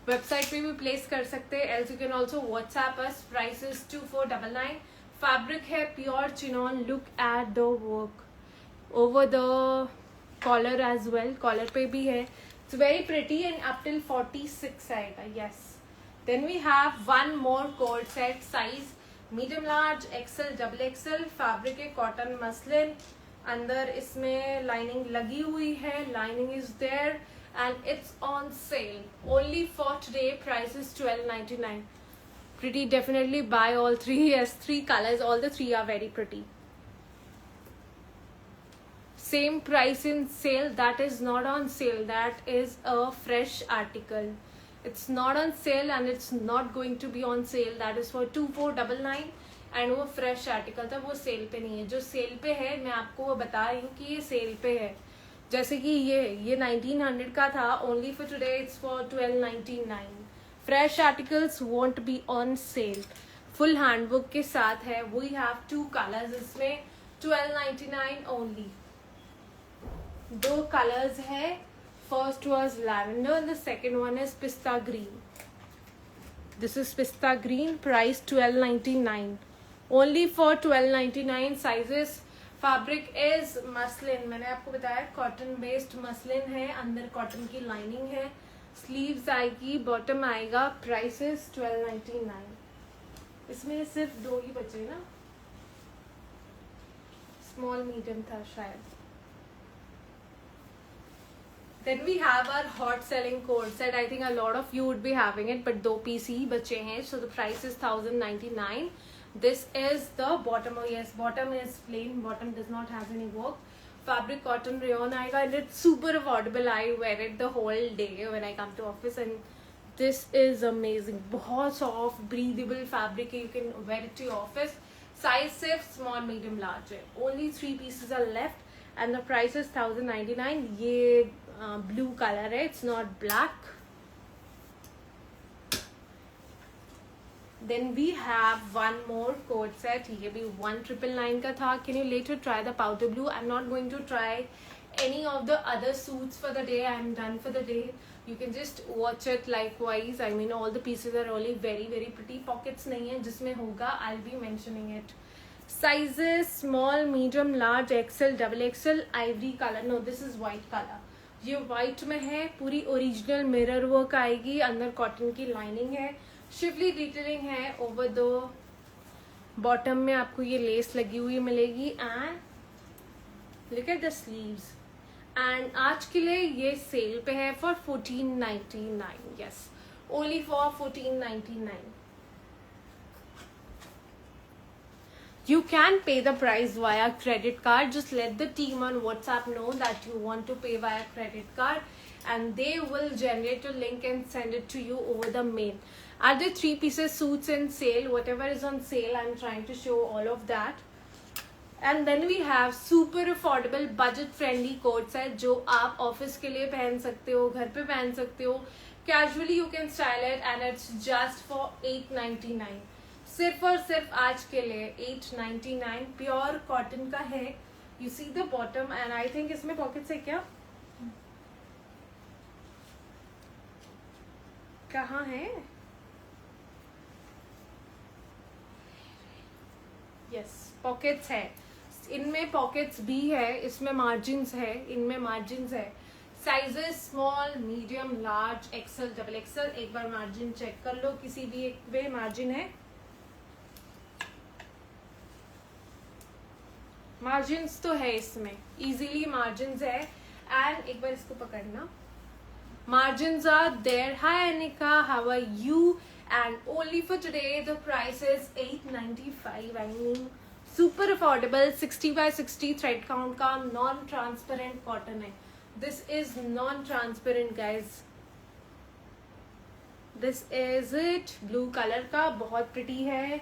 वेबसाइट पे भी प्लेस कर सकते हैं. Else you can also WhatsApp us. Price is 2499. Fabric है pure chinon. Look at the work over the collar as well. Collar पे भी है. It's very pretty and up till 46 आएगा. Yes. Then we have one more coat set. Size medium, large, XL, double XL. Fabric है cotton muslin. अंदर इसमें lining लगी हुई है. Lining is there and it's on sale. Only for today. Price is 1299. Pretty. Definitely buy all 3. Yes, 3 colors. All the 3 are very pretty. Same price in sale. That is not on sale. That is a fresh article. It's not on sale and it's not going to be on sale. That is for 2499 and वो fresh article था, वो cell पे नहीं है. जो cell पे है मैं आपको वो बता रही हूँ कि ये सेल पे है. जैसे कि ये 1900 का था, only for today it's for 1299. Fresh articles want be on sale. Full handbook के साथ है. वी हैव 2 कलर्स इसमें. 1299 ओनली. 2 कलर्स है. First was lavender and the second one is पिस्ता ग्रीन. दिस इज पिस्ता green. Price 1299. Only for 1299. Sizes. Fabric is muslin. मैंने आपको बताया कॉटन बेस्ड मसलिन है. अंदर कॉटन की लाइनिंग है. स्लीव्स आएगी, बॉटम आएगा. Price is 1299. इसमें सिर्फ 2 ही बचे ना. स्मॉल मीडियम था शायद. Then we have our hot selling code set. I think a lot of you would be having it, but 2 piece ही बचे हैं. So the price is 1099. This is the bottom. Oh yes, bottom is plain. Bottom does not have any work. Fabric cotton rayon आएगा and it's super affordable. I wear it the whole day when I come to office and this is amazing. बहुत soft, breathable fabric है. You can wear it to your office. Size सिर्फ small, medium, large है. Only 3 pieces are left and the price is 1099. ये blue color है. It's not black. Then we have one more coat set. ये भी 1999 का था. Can you later try the powder blue? I'm not going to try any of the other suits for the day. I'm done for the day. You can just watch it likewise. I mean all the pieces are really very very pretty. Pockets नहीं है. जिसमें होगा I'll be mentioning it. Sizes small, medium, large, XL, double XL, ivory color. No, this is white color. ये white में है. पूरी original mirror work आएगी. अंदर कॉटन की लाइनिंग है. शिवली डिटेलिंग है. ओवर द बॉटम में आपको ये लेस लगी हुई मिलेगी. And look at the sleeves. And आज के लिए ये सेल पे है for 1499. Yes, only for 1499. You can pay the price via credit card. Just let the team on WhatsApp know that you want to pay via credit card and they will generate a link and send it to you over the mail. Are there 3 pieces suits in sale? Whatever is on sale, I'm trying to show all of that. And then we have super affordable budget friendly coat set जो आप office के लिए पहन सकते हो, घर पे पहन सकते हो. Casually you can style it and it's just for 899. सिर्फ और सिर्फ आज के लिए 899. प्योर कॉटन का है. You see the bottom and I think इसमें पॉकेट्स है क्या? कहाँ है? यस, पॉकेट्स है. इनमें पॉकेट्स भी है. इसमें मार्जिन्स है. इनमें मार्जिन्स है. Sizes small, medium, large, XL, double XL. एक बार मार्जिन चेक कर लो. किसी भी एक पे मार्जिन है. मार्जिन्स तो है इसमें. इजीली मार्जिन्स है. एंड एक बार इसको पकड़ना. Margins are there. Hi Anika, how are you? And only for today the price is 895. I mean super affordable. 60 by 60 thread count का नॉन ट्रांसपेरेंट कॉटन है. This is non transparent guys. This is it. Blue colour का बहुत pretty है.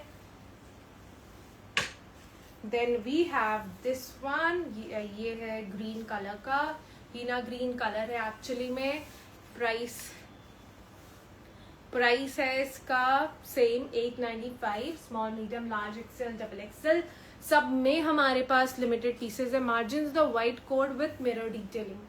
Then we have this one. ये है green colour का. Henna green colour है actually में. प्राइस है इसका same 895. Small, medium, large, XL, double XL सब में हमारे पास लिमिटेड पीसेज है. Margin the white co-ord with mirror detailing.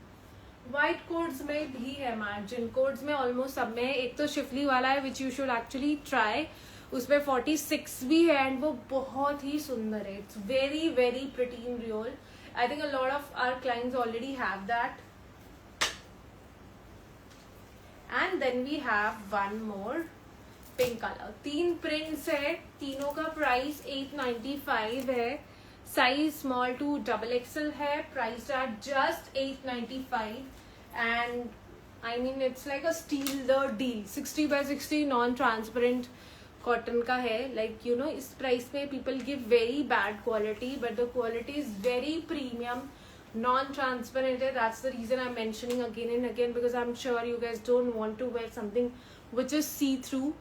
White co-ords में भी है मार्जिन. कोड्स में ऑलमोस्ट सब में. एक तो शिफली वाला है which you should actually try. उसमें 46 भी है एंड वो बहुत ही सुंदर है. It's very very pretty in real. I think a lot of our clients already have that. And then we have one more pink colour. 3 prints है. तीनों का प्राइस 895 है. Size small to double XL है. Price at just 895. And I mean it's like a steal the deal. 60 by 60 non transparent cotton का है. Like you know इस प्राइस में people give very bad quality but the quality is very premium. Non transparent है. That's the reason I am mentioning again and again because I am sure you guys don't want to wear something which is see through.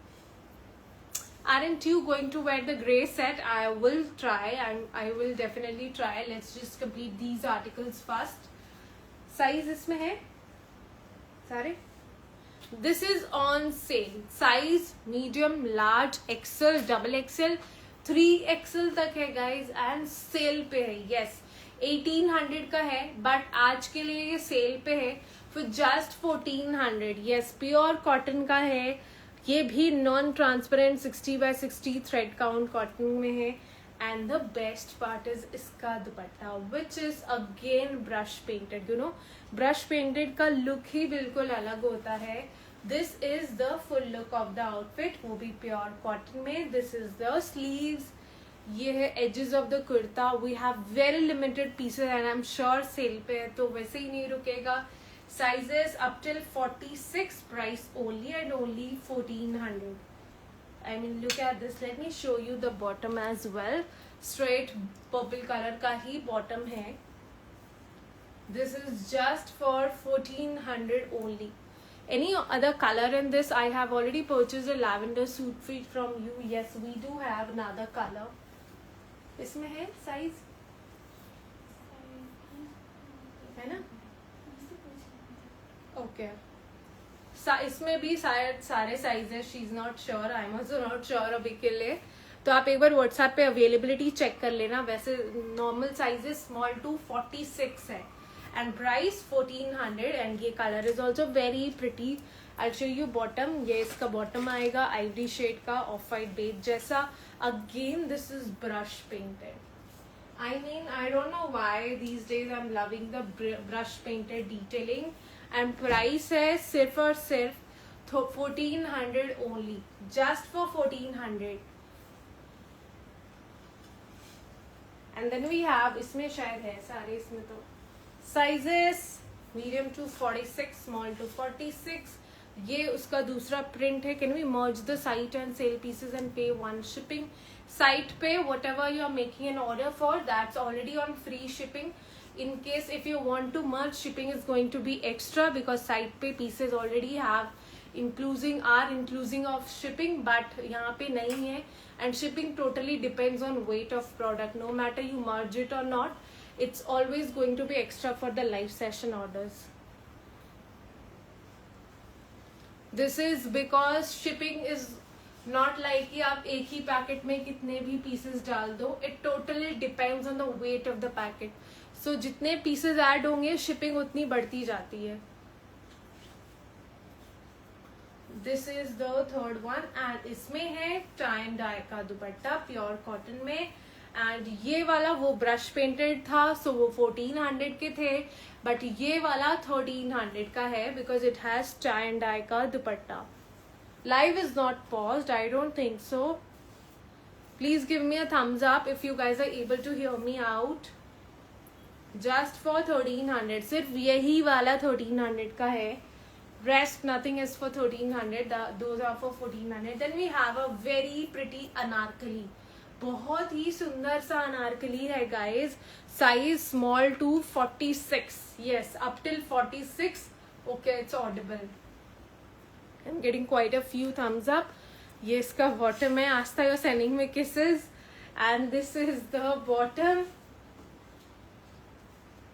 Aren't you going to wear the grey set? I will try, and I will definitely try. Let's just complete these articles first. Size इसमें है सारे. This is on sale. Size medium, large, XL, double XL, 3XL तक है guys, and sale पे है. Yes, 1800 का है, but आज के लिए ये sale पे है for just 1400. Yes, pure cotton का है. ये भी non transparent 60x60 thread count cotton में है. And the best part is इसका दुपट्टा, which is again brush painted. You know, brush painted का लुक ही बिल्कुल अलग होता है. This is the full look of the outfit, वो भी प्योर कॉटन में. This is the sleeves. ये है edges of the kurta. We have very limited pieces and I am sure sale पे है तो वैसे ही नहीं रुकेगा. Sizes up till 46, price only and only 1400. I mean, look at this. Let me show you the bottom as well. Straight purple color का ही bottom है. This is just for 1400 only. Any other color in this? I have already purchased a lavender suit fit from you. Yes, we do have another color. इसमें है size? है ना? Okay. इसमें भी शायद सारे sizes she is not sure. I am also not sure अभी के लिए. तो आप एक बार व्हाट्सएप पे अवेलेबिलिटी चेक कर लेना. वैसे नॉर्मल साइजेस स्मॉल टू 46 है एंड प्राइस 1400. एंड ये colour is also very pretty. I show you bottom. ये इसका बॉटम आएगा आइवरी शेड का, ऑफ वाइट बेज जैसा. Again this is brush painted. I mean, I don't know why these days I'm loving the brush painted detailing. And price है सिर्फ और सिर्फ 1400 only. Just for 1400. And then we have, इसमें शायद है सारे इसमें तो sizes medium to 46, small to 46. ये उसका दूसरा print है. Can we merge the site and sale pieces and pay one shipping? Site पे whatever you are making an order for, that's already on free shipping. In case if you want to merge, shipping is going to be extra because site पे pieces already have including of shipping, but यहाँ पे नहीं है. And shipping totally depends on weight of product. No matter you merge it or not, it's always going to be extra for the live session orders. This is because shipping is not like कि आप एक ही packet में कितने भी pieces डाल दो. It totally depends on the weight of the packet. So जितने pieces add होंगे shipping उतनी बढ़ती जाती है. This is the third one and इसमें है tie and dye का दुपट्टा pure cotton में. And ये वाला वो brush painted था, so वो 1400 के थे, but ये वाला 1300 का है because it has tie and dye का दुपट्टा. Live is not paused, I don't think so. Please give me a thumbs up if you guys are able to hear me out. Just for 1300. सिर्फ यही वाला 1300 का है. Rest nothing is for 1300. Those are for 1400. Then we have a very pretty anarkali. बहुत ही सुंदर सा अनारकली है guys. Size small to 46. Yes, up till 46. Okay, it's audible. I'm getting quite a few thumbs up. ये इसका bottom है. Asta, you're sending me kisses. And this is the bottom.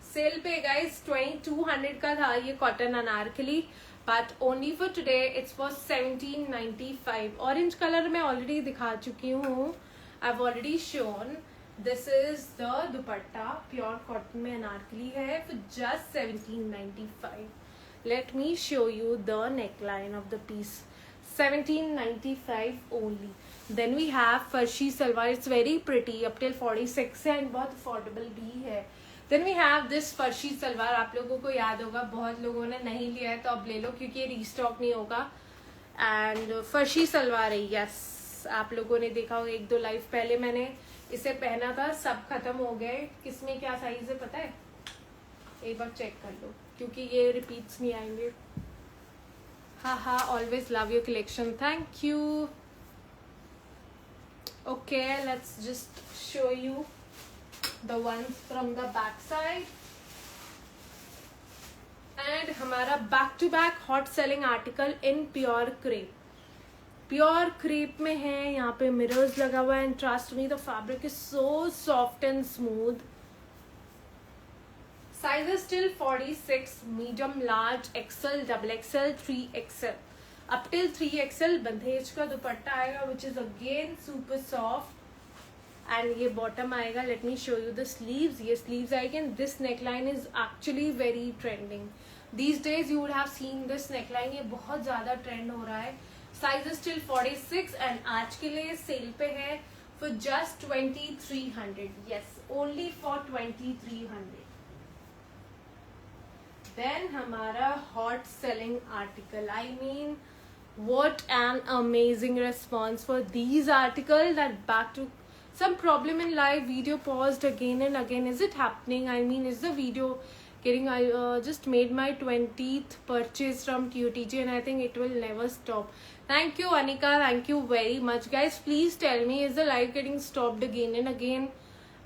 Sale पे guys 2200 का था ये cotton Anarkali. But only for today it's for 1795. Orange color मैं already दिखा चुकी हूँ. I've already shown. This is the dupatta. Pure cotton में अनारकली है for just 1795. Let me show you the neckline of the piece. 1795 only. Then we have farshi salwar. It's very pretty. Up till 46 है and बहुत affordable भी है. Then we have this farshi salwar. आप लोगों को याद होगा, बहुत लोगों ने नहीं लिया है तो अब ले लो क्योंकि ये restock नहीं होगा. And farshi salwar है. Yes. आप लोगों ने देखा होगा, एक दो लाइव पहले मैंने इसे पहना था, सब खत्म हो गए. किसमें क्या साइज है पता है? एक बार चेक कर लो क्योंकि ये रिपीट्स नहीं आएंगे. हाँ, always love your collection. Thank you. Okay, let's just show you the ones from the back side. And हमारा back to back hot selling article in pure crepe. Pure crepe में है, यहाँ पे मिरर्स लगा हुआ है, and trust me the fabric is so soft and smooth. Size is still 46, medium, large, XL, double XL, 3XL. Up till 3XL बंधेज का दुपट्टा आएगा, which is again super soft. And ये bottom आएगा. Let me show you the sleeves. ये sleeves आएगी, and this neckline is actually very trending. These days you would have seen this neckline. ये बहुत ज़्यादा trend हो रहा है. Size is still 46, and आज के लिए sale पे है for just 2300. Yes, only for 2300. Then हमारा hot selling article. I mean, what an amazing response for these articles. That back to some problem in live, video paused again and again. Is it happening? I mean, is the video getting? I just made my 20th purchase from TOTG, and I think it will never stop. Thank you, Anika. Thank you very much, guys. Please tell me, is the live getting stopped again and again?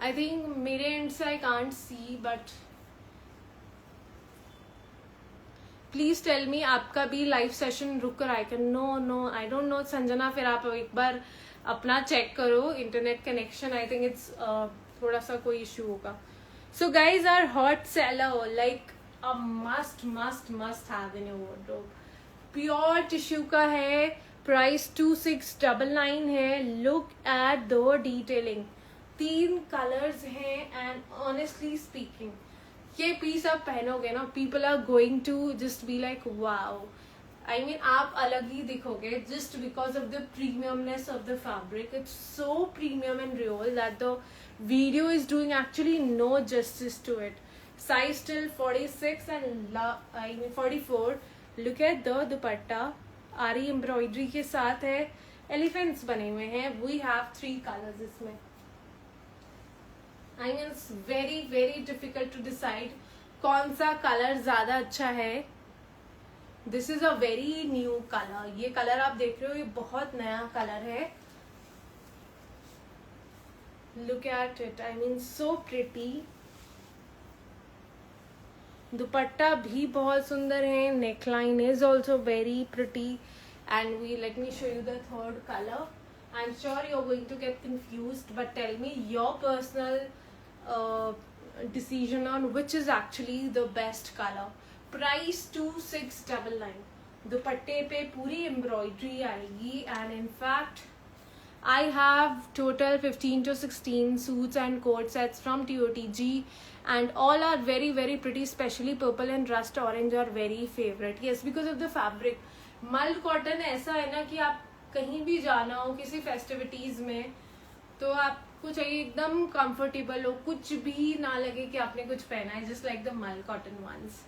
I think मेरे end से I can't see, but please tell me आपका भी live session रुक रहा है. No I don't know. Sanjana, फिर आप एक बार अपना चेक करो internet connection. I think it's थोड़ा सा कोई इशू होगा. So guys, our hot seller like a must have in your wardrobe. Pure tissue का है, प्राइस 2699 है. Look at the detailing. 3 colours हैं, एंड ऑनेस्टली स्पीकिंग ये पीस आप पहनोगे ना, people are going to just be like wow. I mean आप अलग ही दिखोगे just because of the premiumness of the fabric. It's so premium and real that the video is doing actually no justice to it. Size still 46 and I mean 44. Look at the dupatta, aari embroidery के साथ है, elephants बने हुए हैं. We have 3 colours इसमें. I mean, it's very difficult to decide कौन सा colour ज्यादा अच्छा है. This is a very new colour. ये कलर आप देख रहे हो, ये बहुत नया कलर है. Look at it. I mean, so pretty. Dupatta भी बहुत सुंदर है. Neckline is also very pretty. And we let me show you the third colour. I'm sure you're going to get confused, but tell me your personal decision on which is actually the best color. Price 2699. दुपट्टे पे पूरी embroidery आएगी, and in fact I have total 15 to 16 suits and coat sets from TOTG, and all are very pretty. Especially purple and rust orange are very favorite. Yes, because of the fabric. मल cotton ऐसा है ना कि आप कहीं भी जाना हो किसी फेस्टिविटीज में, तो आपको चाहिए एकदम कंफर्टेबल हो, कुछ भी ना लगे कि आपने कुछ पहना है. Just like the mul cotton ones.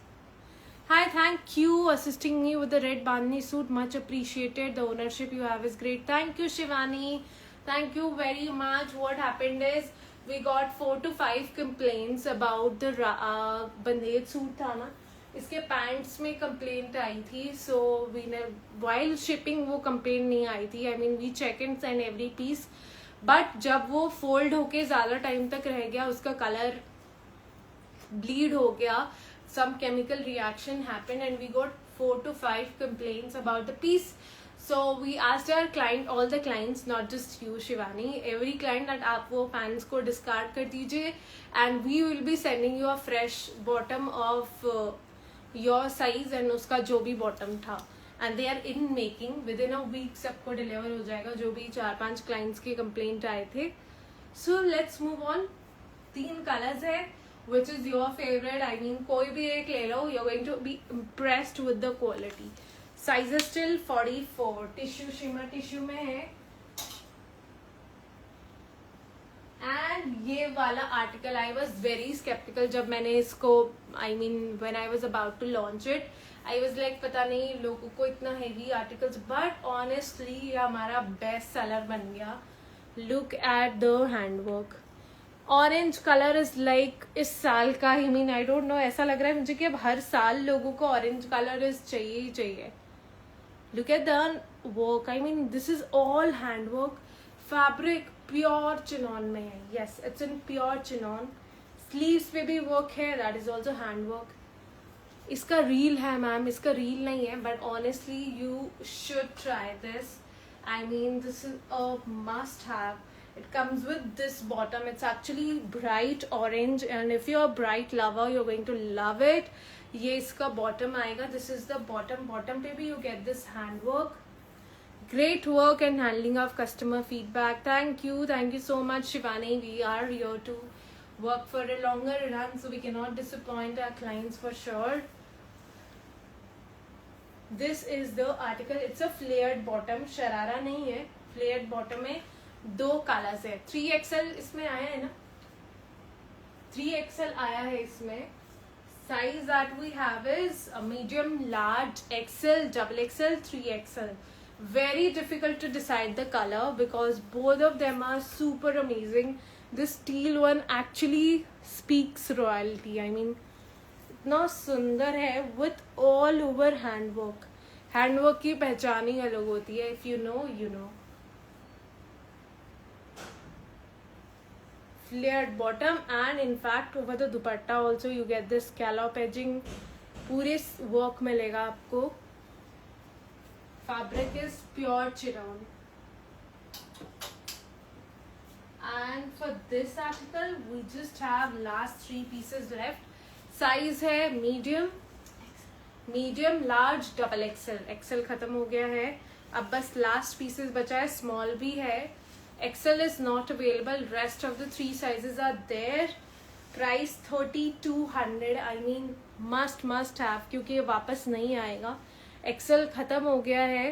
Hi, thank you assisting me with the red bandhani suit. Much appreciated. The ownership you have is great. Thank you Shivani. Thank you very much. What happened is we got 4 to 5 complaints about the bandhej suit था ना, इसके pants में complaint आई थी. So we ने while shipping वो complaint नहीं आई थी. I mean, we check and send every piece, but जब वो फोल्ड होके ज्यादा टाइम तक रह गया, उसका कलर ब्लीड हो गया, some chemical reaction happened, and we got 4 to 5 complaints about the piece. So we asked our client, all the clients, not just you Shivani, every client, that आप वो पैंट्स को discard कर दीजिए, and we will be sending you a fresh bottom of your size and उसका जो भी bottom था, and they are in making. Within a week सबको डिलीवर हो जाएगा, जो भी 4-5 क्लाइंट्स के कंप्लेंट आए थे. So let's move on. 3 colours है, which is your favourite. I mean, कोई भी एक ले लो, you are going to be impressed with the quality. Size is still 44. Tissue, shimmer tissue में है. एंड ये वाला article I was very sceptical जब मैंने इसको, I mean when I was about to launch it, I was like पता नहीं लोगों को इतना हेवी आर्टिकल्स, बट ऑनेस्टली ये हमारा बेस्ट सेलर बन गया. Look at the handwork. Orange colour is like इस साल का, I mean I don't no, ऐसा लग रहा है मुझे कि अब हर साल लोगों को ऑरेंज कलर इज चाहिए ही चाहिए. Look at the work. I mean, this is all handwork. Fabric pure chinon में है. Yes, it's in pure chinon. Sleeves पे भी वर्क है, that is also hand work. इसका रील है मैम, इसका रील नहीं है, but honestly you should try this. I mean, this is a must have. It comes with this bottom. It's actually bright orange, and if you're a bright lover, you're going to love it. ये इसका bottom आएगा. This is the bottom. Bottom पे भी you get this handwork. Great work and handling of customer feedback. Thank you so much, Shivani. We are here to work for a longer run, so we cannot disappoint our clients for sure. This is the article. It's a flared bottom. Sharara नहीं है. Flared bottom में दो colours है. 3XL इसमें आया है ना. 3XL आया है इसमें. Size that we have is a medium, large, XL, double XL, 3XL. Very difficult to decide the color because both of them are super amazing. This teal one actually speaks royalty. I mean, इतना सुंदर है with all over handwork. Handwork की पहचान ही अलग होती है. If you know, you know. Flared bottom and in fact over the dupatta also you get this scallop edging. पूरे work मिलेगा आपको. Fabric is pure chiffon. And for this article we just have last 3 pieces left. Size है medium, large, double XL. XL खत्म हो गया है. अब बस लास्ट पीसेस बचा है. स्मॉल भी है. XL is not available. Rest of the 3 sizes are there. Price 3200. I mean must have, क्योंकि ये वापस नहीं आएगा. एक्सेल खत्म हो गया है.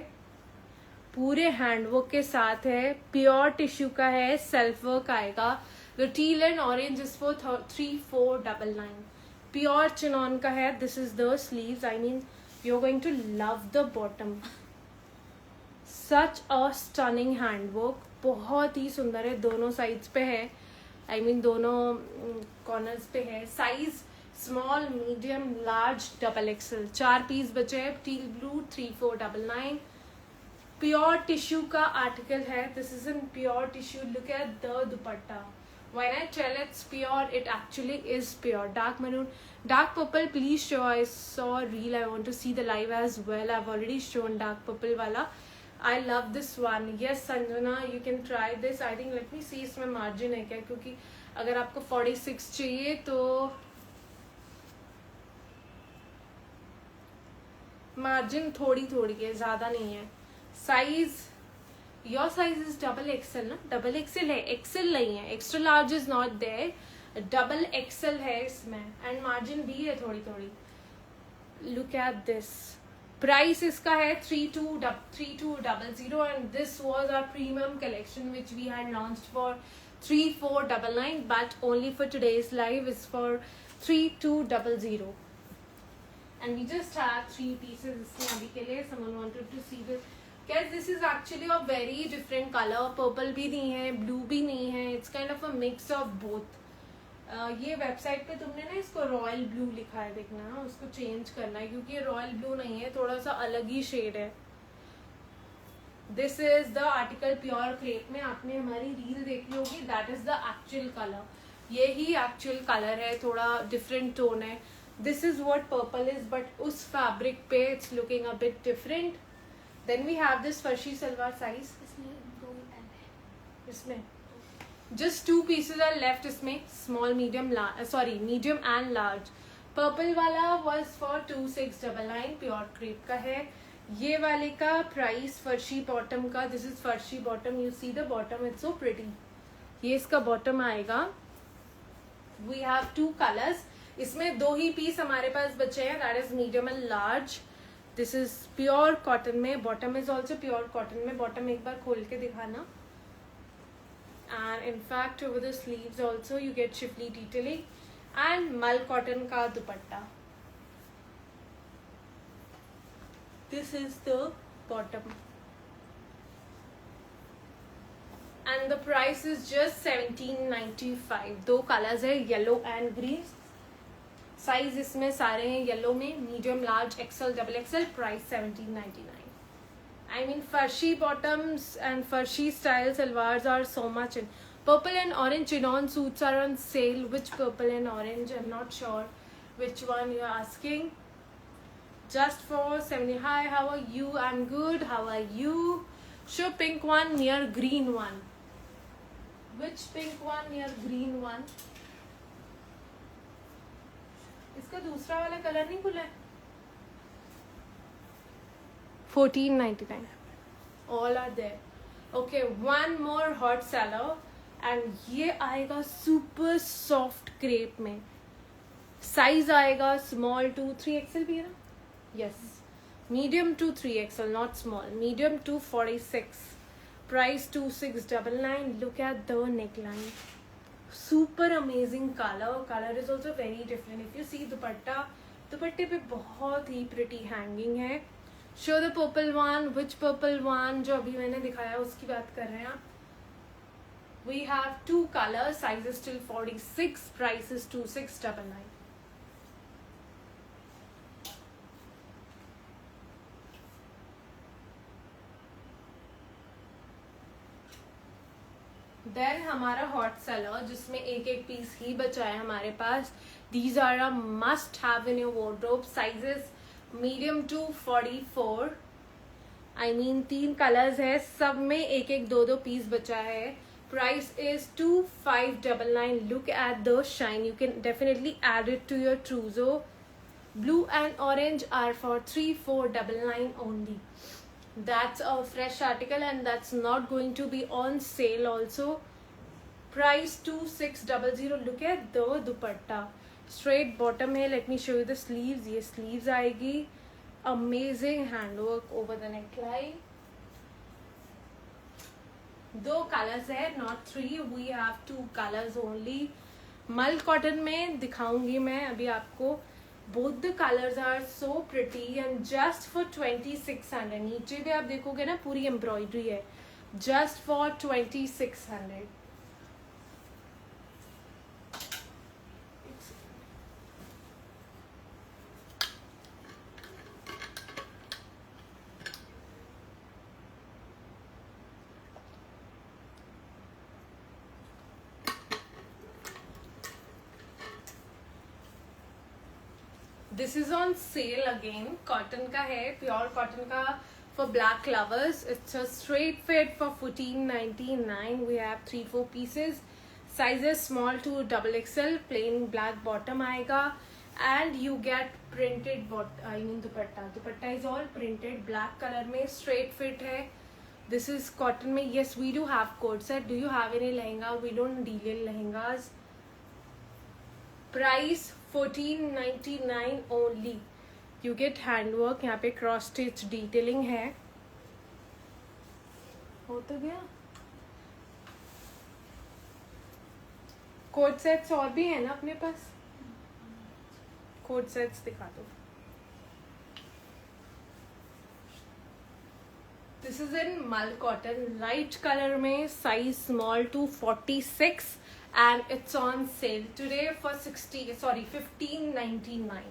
पूरे हैंडवर्क के साथ है. प्योर टिश्यू का है. सेल्फ वर्क आएगा. The teal and orange is for 3499. Pure chinon का है. This is the sleeves. I mean you are going to love the bottom. Such a stunning handwork. बहुत ही सुंदर है. दोनों साइड्स पे है. आई मीन दोनों कॉर्नर्स पे है. Size small, medium, large, double XL. 4 piece बचे हैं. Teal blue 3499. प्योर टिश्यू का आर्टिकल है. This is in pure tissue. Look at the dupatta. When I tell it's pure, it actually is pure. Dark maroon, dark purple. Please show. I saw a reel. I want to see the live as well. I've already shown dark purple wala. I love this one. Yes, Sanjana, you can try this. I think let me see इसमें margin है क्या, क्योंकि अगर आपको 46 चाहिए तो margin थोड़ी है, ज़्यादा नहीं है. Size. Your size is double XL ना. Double XL है. XL नहीं है. Extra large is not there. Double XL है इसमें. And margin भी है थोड़ी. Look at this. Price इसका है 3200 and this was our premium collection which we had launched for 3499, but only for today's live is for 3200. And we just had 3 pieces इसमें अभी के लिए. Someone wanted to see this. Guys, this is actually a very different color. Purple भी नहीं है, blue भी नहीं है. It's kind of a mix of both. ये वेबसाइट पे तुमने ना इसको रॉयल ब्लू लिखा है, देखना उसको चेंज करना है क्योंकि ये रॉयल ब्लू नहीं है, थोड़ा सा अलग ही शेड है. This is the article pure crepe में. आपने हमारी रील देखी होगी. That is the actual colour. ये ही एक्चुअल कलर है. थोड़ा डिफरेंट टोन है. This is what purple is, but उस फैब्रिक पे it's looking a bit different. Then we have this farshi salwar size. इसमें just 2 pieces are left. इसमें small, medium, medium and large. Purple वाला was for 2699. Pure crepe का है. ये वाले का price farshi bottom का. This is farshi bottom. You see the bottom, it's so pretty. ये इसका bottom आएगा. We have 2 colors. इसमें 2 ही piece हमारे पास बचे हैं. That is medium and large. This is pure cotton में. Bottom is also pure cotton में. बॉटम एक बार खोल के दिखाना. And in fact over the sleeves also you get schiffli detailing. And mul cotton का dupatta. This is the bottom and the price is just 1795. 2 colours है, yellow and green. Size इसमें सारे हैं येलो में. Medium, large, XL, double XL. Price 1799. I mean farshi bottoms and farshi style salwars are so much in. Purple and orange chinon suits are on sale. Which purple and orange? I'm not sure which one you're asking. Just for 70. Hi, how are you? I'm good. How are you? Show pink one near green one. Which pink one near green one? इसका दूसरा वाला colour नहीं खुला है. 14.99. All are there. Okay, one more hot seller and ये आएगा super soft crepe में. Size आएगा small to 3XL भी है ना? Yes. Medium to 3XL, not small. Medium to 46. Price 2699. Look at the neckline. Super amazing color. Color is also very different. If you see दुपट्टा, दुपट्टे पे बहुत ही pretty hanging है. Show the purple one. Which purple one? जो अभी मैंने दिखाया उसकी बात कर रहे हैं आप. We have two colors. Size is still 46. Price is 2699. Then हमारा हॉट सेलर जिसमें एक एक पीस ही बचा है हमारे पास. These are a must have in your wardrobe. Sizes medium to 44. I mean 3 colours है, सब में एक एक दो पीस बचा है. Price is 2599. Look at the shine. You can definitely add it to your trousseau. Blue and orange are for 3499 only. That's a fresh article and that's not going to be on sale also. Price 2600. Look at the dupatta. Straight bottom है. Let me show you the sleeves. ये sleeves आएगी. Amazing handwork over the neckline. 2 colors है, not 3. We have 2 colors only. मल cotton में दिखाऊंगी मैं अभी आपको. Both the colors are so pretty and just for 2600. नीचे भी आप देखोगे ना पूरी एम्ब्रॉयडरी है. Just for 2600. This is on sale again. Cotton का है, प्योर कॉटन का for black lovers. It's a straight fit for 1499. We have 3-4 pieces. Sizes small to XXL. Plain black bottom आएगा and you get printed I mean dupatta. Dupatta is all printed black colour में. Straight fit है. This is cotton में. Yes we do have coat set. Do you have any lehenga? We don't deal in lehengas. Price 1499 only. You get handwork. यहाँ पे cross stitch detailing है. हो तो गया. Coat sets और भी है ना अपने पास. कोट सेट्स दिखा दो. This is in mul cotton light colour में. Size small to 46 and it's on sale today for 1599.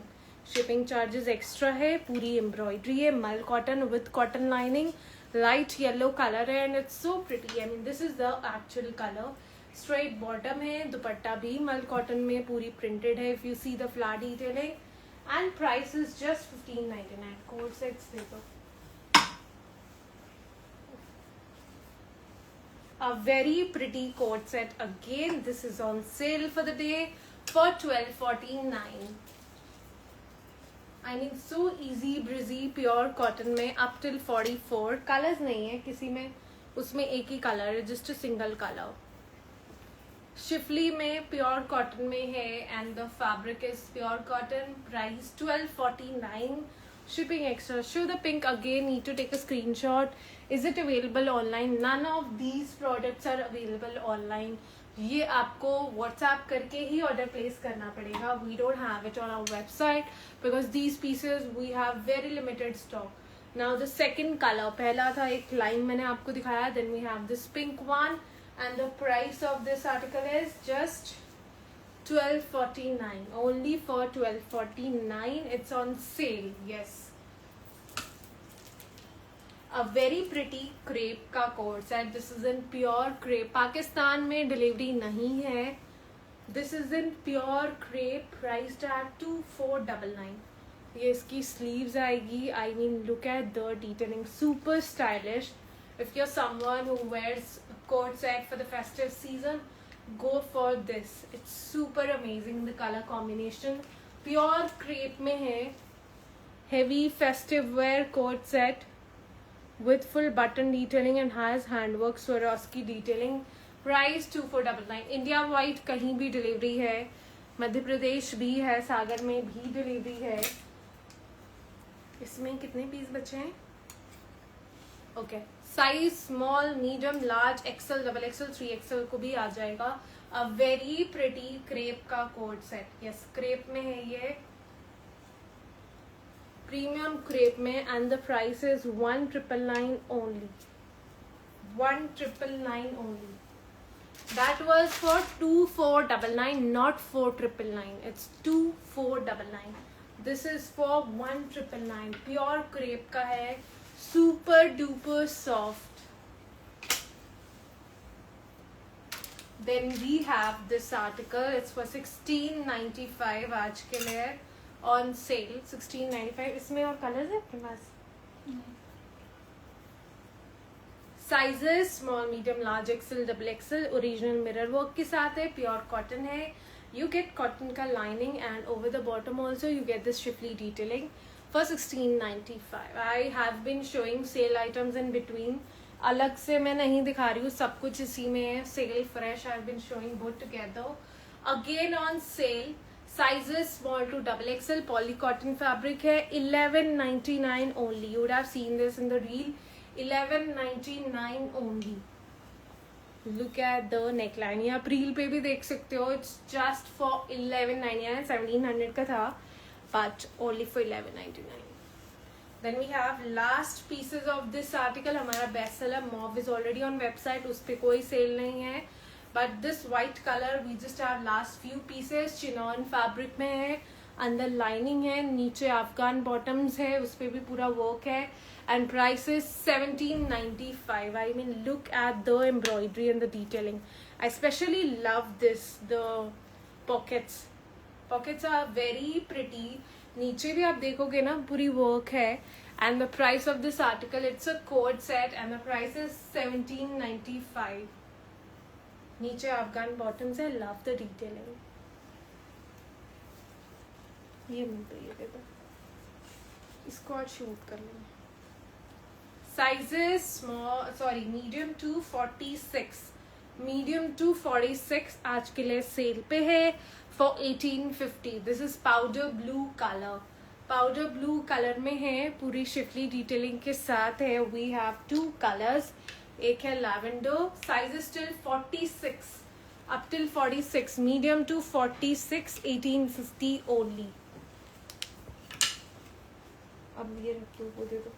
shipping charges extra है. पूरी एम्ब्रॉयडरी है. मल cotton with cotton lining. Light yellow colour है and it's so pretty. I mean this is the actual color. straight bottom है. दुपट्टा भी मल cotton में पूरी प्रिंटेड है. if you see the flower detailing and price is just 1599. Code sets देखो. A very pretty coat set again. This is on sale for the day for 1249. I mean so easy breezy pure cotton में up till 44. Colours नहीं है किसी में. उसमें एक ही colour है. Just a single colour. Schiffli में प्योर कॉटन में है and the fabric is pure cotton. Price 1249. shipping extra. Show the pink again. Need to take a screenshot. Is it available online? None of these products are available online. ये आपको WhatsApp करके ही order place करना पड़ेगा. We don't have it on our website because these pieces we have very limited stock. Now the second color. पहला था एक line मैंने आपको दिखाया. Then we have this pink one and the price of this article is just 1249. Only for 1249. It's on sale. Yes. A very pretty crepe का co-ord set. This is in pure crepe. Pakistan में delivery नहीं है. This is in pure crepe. Priced at 2499. ये इसकी sleeves आएगी. I mean look at the detailing. Super stylish. If you're someone who wears a coat set for the festive season, go for this. It's super amazing, the color combination. Pure crepe में है, heavy festive wear coat set with full button detailing and has handwork Swarovski detailing. Price 2499. India wide कहीं भी delivery है, मध्य प्रदेश भी है, सागर में भी delivery है. इसमें कितने पीस बचे हैं? Okay, size small, medium, large, XL, double XL, 3XL को भी आ जाएगा. अ वेरी प्रिटी क्रेप का कोट सेट. यस, क्रेप में है ये, प्रीमियम क्रेप में, and the price is 1999 only. 1999 only. That was for 2499, not 4999. It's 2499. This is for 1999. Pure crepe का है, super duper soft. Then we have this article. It's for 1695 आज के लिए on sale. 1695. इसमें और कलर्स है आपके पास? Sizes small, medium, large, XL, double XL. Original mirror work के साथ है, प्योर कॉटन है. यू गेट कॉटन का lining and over the bottom also you get this schiffli detailing for 1695. I have been showing sale items in between. अलग से मैं नहीं दिखा रही हूँ, सब कुछ इसी में है. Sale fresh, I have been showing both together. Again on sale. Sizes small to double XL. Poly cotton fabric है. 1199 only. You would have seen this in the reel. 1199 only. Look at the neckline. ये आप reel पे भी देख सकते हो. It's just for 1199. 1700 का था, but only for 1199. Then we have last pieces of this article. हमारा best seller mauve is already on website. उस पे कोई सेल नहीं है. But this white color we just have last few pieces. Chinon fabric में है, अंदर lining है, नीचे अफगान बॉटम्स है, उस पे भी पूरा वर्क है. And price is 1795. I mean, look at the embroidery and the detailing. I especially love this. The pockets. Pockets are very pretty. नीचे भी आप देखोगे ना, पूरी work है. And the price of this article, it's a cord set, and the price is 1795. नीचे Afghan bottoms है. Love the detailing. ये मिलता है, देखो. इसको और शूट कर लेंगे. Sizes medium to 46. Medium to 46 आज के लिए सेल पे है for 1850. This is powder blue color. Powder blue color में है, पूरी शिफली डिटेलिंग के साथ है. We have two colors. एक है lavender. Size is till 46. Up till 46. Medium to 46. 1850 only. अब ये रखो, वो दे दो.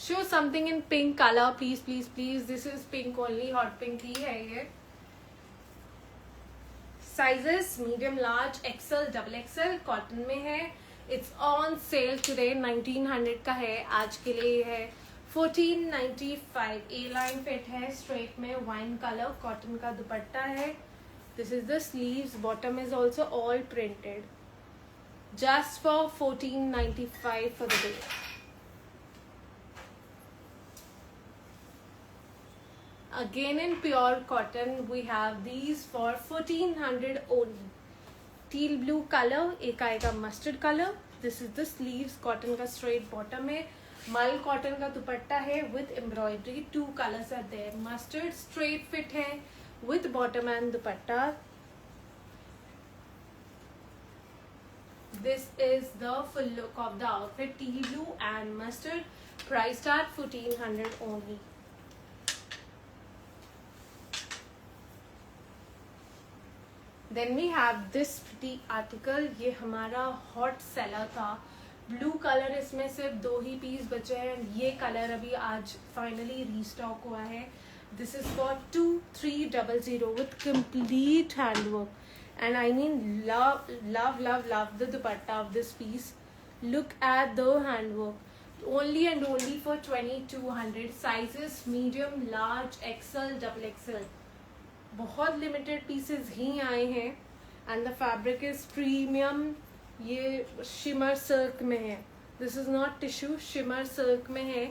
Show something in pink color, please, please, please. This is pink only, hot pink ही है ये. Sizes medium, large, XL, double XL. Cotton में है. It's on sale today. 1900 का है, आज के लिए है 1495. A-line fit है, straight में, wine color. Cotton का दुपट्टा है. This is the sleeves. Bottom is also all printed. Just for 1495 for the day. Again in pure cotton, we have these for 1400 only. Teal blue color, एक आएगा mustard color. This is the sleeves. Cotton का straight bottom है. मल cotton का दुपट्टा है with embroidery. Two colors are there. Mustard straight fit है with bottom and dupatta. This is the full look of the outfit. Teal blue and mustard. Price start 1400 only. Then we have this pretty article. ये हमारा hot seller था. Blue colour, इसमें सिर्फ 2 ही piece बचे हैं. ये colour अभी आज फाइनली रीस्टॉक हुआ है. This is for 2300 with complete handwork. And I mean, love, love, love, love the dupatta of this piece. Look at the handwork. Only and only for 2200. Sizes medium, large, XL, double XL. बहुत limited pieces ही आए हैं. And the fabric is premium. ये shimmer silk में है. This is not tissue, shimmer silk में है।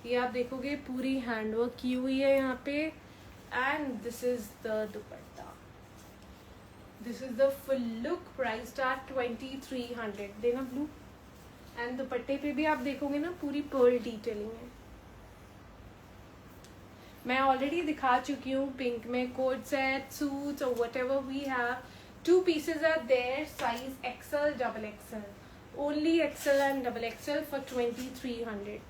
ये आप देखोगे पूरी हैंडवर्क की हुई है यहाँ पे। And this is the dupatta, this is the full look, price at 2300। देना ब्लू। एंड दुपट्टे पे भी आप देखोगे ना पूरी पर्ल डिटेलिंग है। मैं ऑलरेडी दिखा चुकी हूँ पिंक में कोट सेट, सूट्स और whatever we have. 2 pieces are there, size XL, double XL. Only XL and double XL for 2300.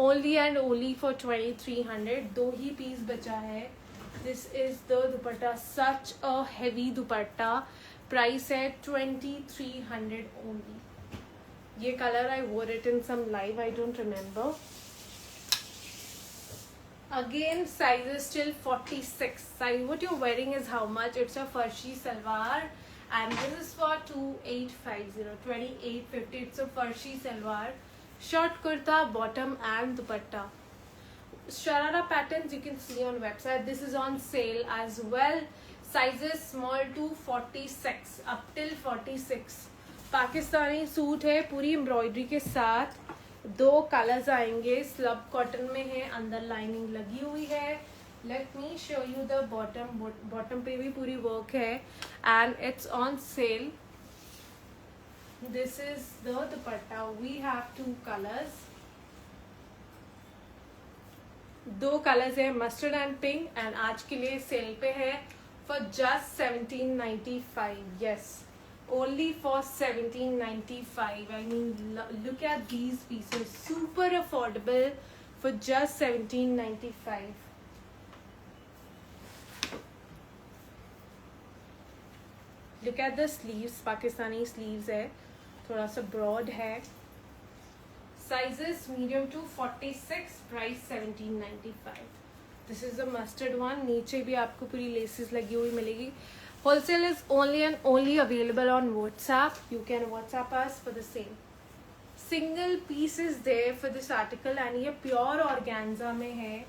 Only and only for 2300. 2 he piece बचा है। This is the dupatta, such a heavy dupatta. Price है 2300 only. ये colour I wore it in some live, I don't remember. Again, size is still 46. Size what you're wearing is how much? It's a farshi salwar, and this is for 2850, 2850. It's a farshi salwar, short kurta, bottom and dupatta. Sharara patterns you can see on website. This is on sale as well. Sizes small to 46 up till 46. Pakistani suit है पूरी embroidery के साथ। 2 colours आएंगे, slub cotton में है, अंदर lining लगी हुई है। Let me show you the bottom. Bottom पे भी पूरी वर्क है and it's on sale. This is the dupatta. We have 2 colours, 2 colours है, मस्टर्ड एंड पिंक। एंड आज के लिए सेल पे है फॉर जस्ट 1795। यस, only for 1795. I mean, look at these pieces, super affordable for just 1795. Look at the sleeves, Pakistani sleeves है, थोड़ा सा broad है। Sizes medium to 46, price 1795. This is the mustard one। नीचे भी आपको पूरी laces लगी हुई मिलेगी। Wholesale is only and only available on WhatsApp. You can WhatsApp us for the same. Single piece is there for this article and ये pure organza में है।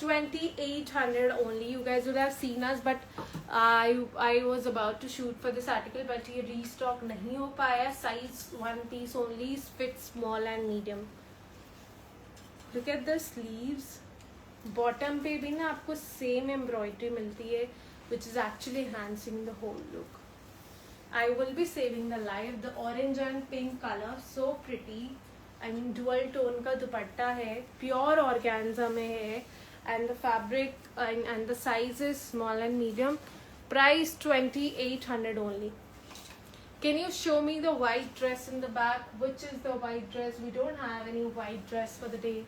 2800 only. You guys would have seen us, but I was about to shoot for this article, but ये restock नहीं हो पाया। Size 1 piece only, fit small and medium. Look at the sleeves. Bottom पे भी ना आपको same embroidery मिलती है, which is actually enhancing the whole look. I will be saving the live. The orange and pink color, so pretty. I mean, dual tone का दुपट्टा है, pure organza में है, and the fabric and the size is small and medium. Price 2800 only. Can you show me the white dress in the back? Which is the white dress? We don't have any white dress for the day.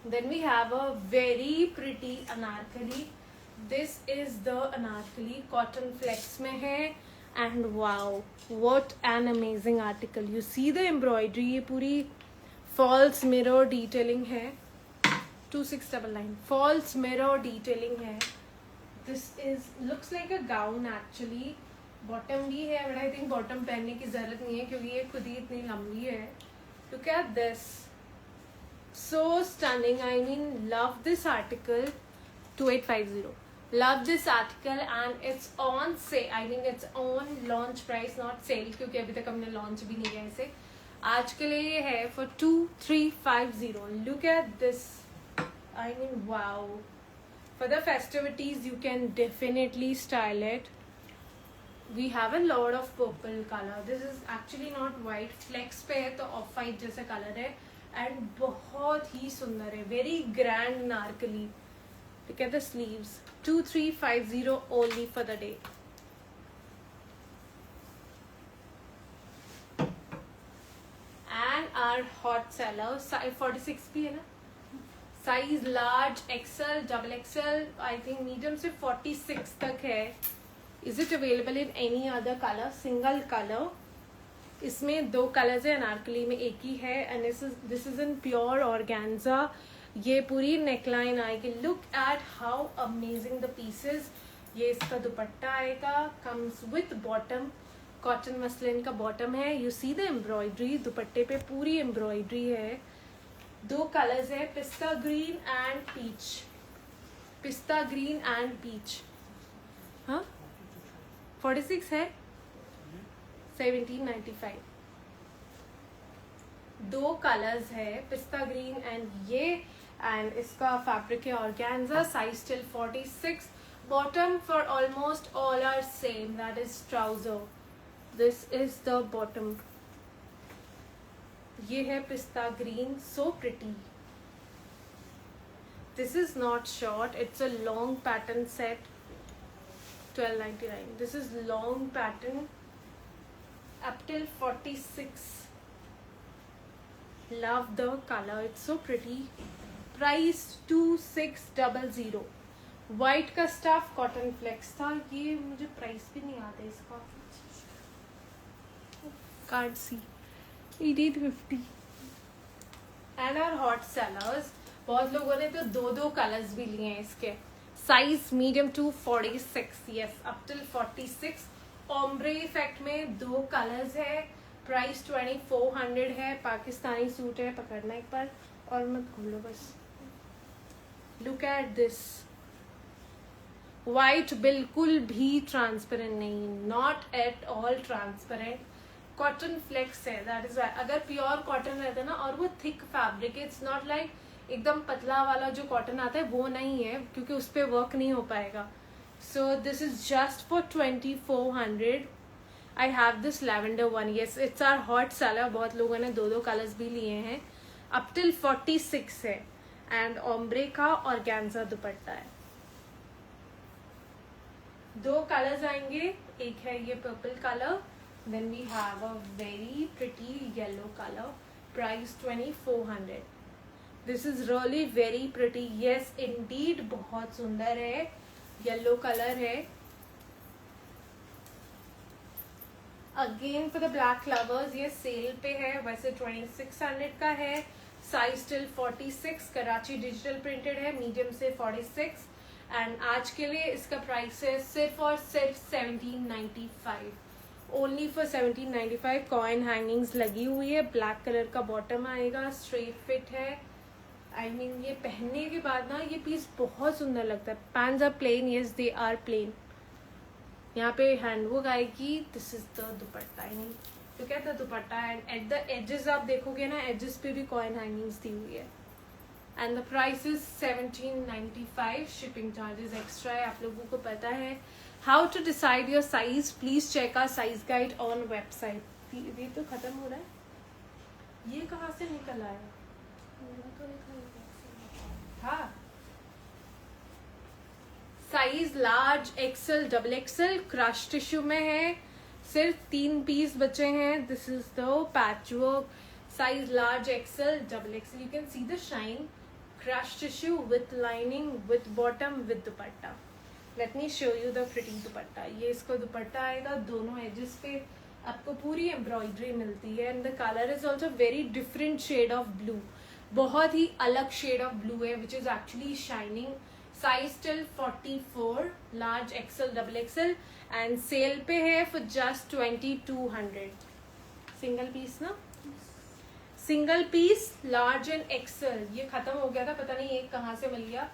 Then we have a very pretty anarkali. This is the anarkali, cotton flex में है, and wow, what an amazing article. You see the embroidery, ये पूरी false mirror detailing है। 2699 false mirror detailing है। This is looks like a gown actually. Bottom भी है, but I think bottom पहनने की जरूरत नहीं है क्योंकि ये खुद ही इतनी लंबी है। Look at this. So stunning. I mean, love this article. 2850. Love this article and it's on sale. I think it's on launch price, not sale, क्योंकि अभी तक हमने launch भी नहीं किया इसे। आज के लिए ये है for 2350. Look at this. I mean, wow. For the festivities, you can definitely style it. We have a lot of purple color. This is actually not white. Flex पे है तो off white जैसा color है। And बहुत ही सुंदर है, very grand Narkali. Look at the sleeves. 2350 only for the day. And our hot seller, size 46 भी है ना, size large, XL, double XL, I think medium से 46 तक है। Is it available in any other colour? Single colour. इसमें 2 colours है, अनारकली में एक ही है। And this is in pure organza. ये पूरी नेकलाइन आएगी। Look at how amazing the pieces. ये इसका दुपट्टा आएगा, comes with bottom, cotton muslin का बॉटम है। यू सी द एम्ब्रॉयडरी, दुपट्टे पे पूरी एम्ब्रॉयडरी है। 2 कलर्स है, pista green and peach. Pista green and peach. हाँ 46 है, 1795। दो कलर्स है, पिस्ता ग्रीन एंड ये, एंड इसका फैब्रिक है organza, size till 46। Bottom for almost all are same, that is trouser. This is the bottom. ये है pista green, so pretty. This is not short, it's a long pattern set, 12.99. This is long pattern up till 46. Love the color, it's so pretty. Price 2600. White का stuff cotton flex था, ये मुझे price भी नहीं आता इसका, can't see. 1850. And our hot sellers, बहुत लोगों ने तो दो कलर्स भी लिए हैं इसके। Size medium to 46, yes up till 46। Ombre effect में दो कलर्स है। प्राइस 2400 है। पाकिस्तानी सूट है, पकड़ना एक बार और मत खोलो बस। लुक एट दिस, वाइट बिल्कुल भी ट्रांसपेरेंट नहीं, not at all transparent. Cotton flex है, दैट इज वाई। अगर प्योर कॉटन रहता ना और वो thick fabric, it's not like एकदम पतला वाला जो कॉटन आता है वो नहीं है, क्योंकि उस पर वर्क नहीं हो पाएगा। So this is just for 2400। I have this lavender one, yes it's are hot seller. बहुत लोगों ने दो कलर्स भी लिए हैं। अप टिल 46 है एंड ओम्ब्रे का ऑर्गेन्जा दुपट्टा है। दो कलर्स आएंगे, एक है ये purple colour, then we have a very pretty yellow colour. Price 2400। This is really very pretty, yes indeed, बहुत सुंदर है। येलो कलर है। Again for the black lovers, ये सेल पे है, वैसे 2600 का है। Size till 46, Karachi digital printed है, मीडियम से 46। एंड आज के लिए इसका प्राइस है सिर्फ और सिर्फ 1795, ओनली फॉर 1795। कॉइन हैंगिंग्स लगी हुई है, ब्लैक कलर का बॉटम आएगा, स्ट्रेट फिट है। आई मीन ये पहनने के बाद ना ये पीस बहुत सुंदर लगता है। Pants are plain, yes they are plain. यहाँ पे हैंडवर्क आएगी। This is the dupatta. I mean तो क्या था dupatta, and at the edges आप देखोगे ना, एजेस पे भी कॉइन हैंगिंग्स दी हुई है। And the price is 1795। Shipping charges extra है, आप लोगों को पता है। How to decide your size, please check our size guide on website. ये तो खत्म हो रहा है, ये कहाँ से निकल आया? हाँ, size large, XL, double XL, crush tissue में है। सिर्फ 3 पीस बचे हैं। This is the patchwork, size large, XL, double XL. You can see the shine. Crush tissue with lining, with bottom, with dupatta. Let me show you the pretty dupatta. ये इसका दुपट्टा आएगा, दोनों edges पे आपको पूरी एम्ब्रॉयडरी मिलती है। And the colour is also very different shade of blue, बहुत ही अलग शेड ऑफ ब्लू है, which is actually shining. Size till 44, large, XL, double XL, and sale पे है फॉर जस्ट 2200। सिंगल पीस ना, single piece large and XL. ये खत्म हो गया था, पता नहीं एक कहाँ से मिल गया।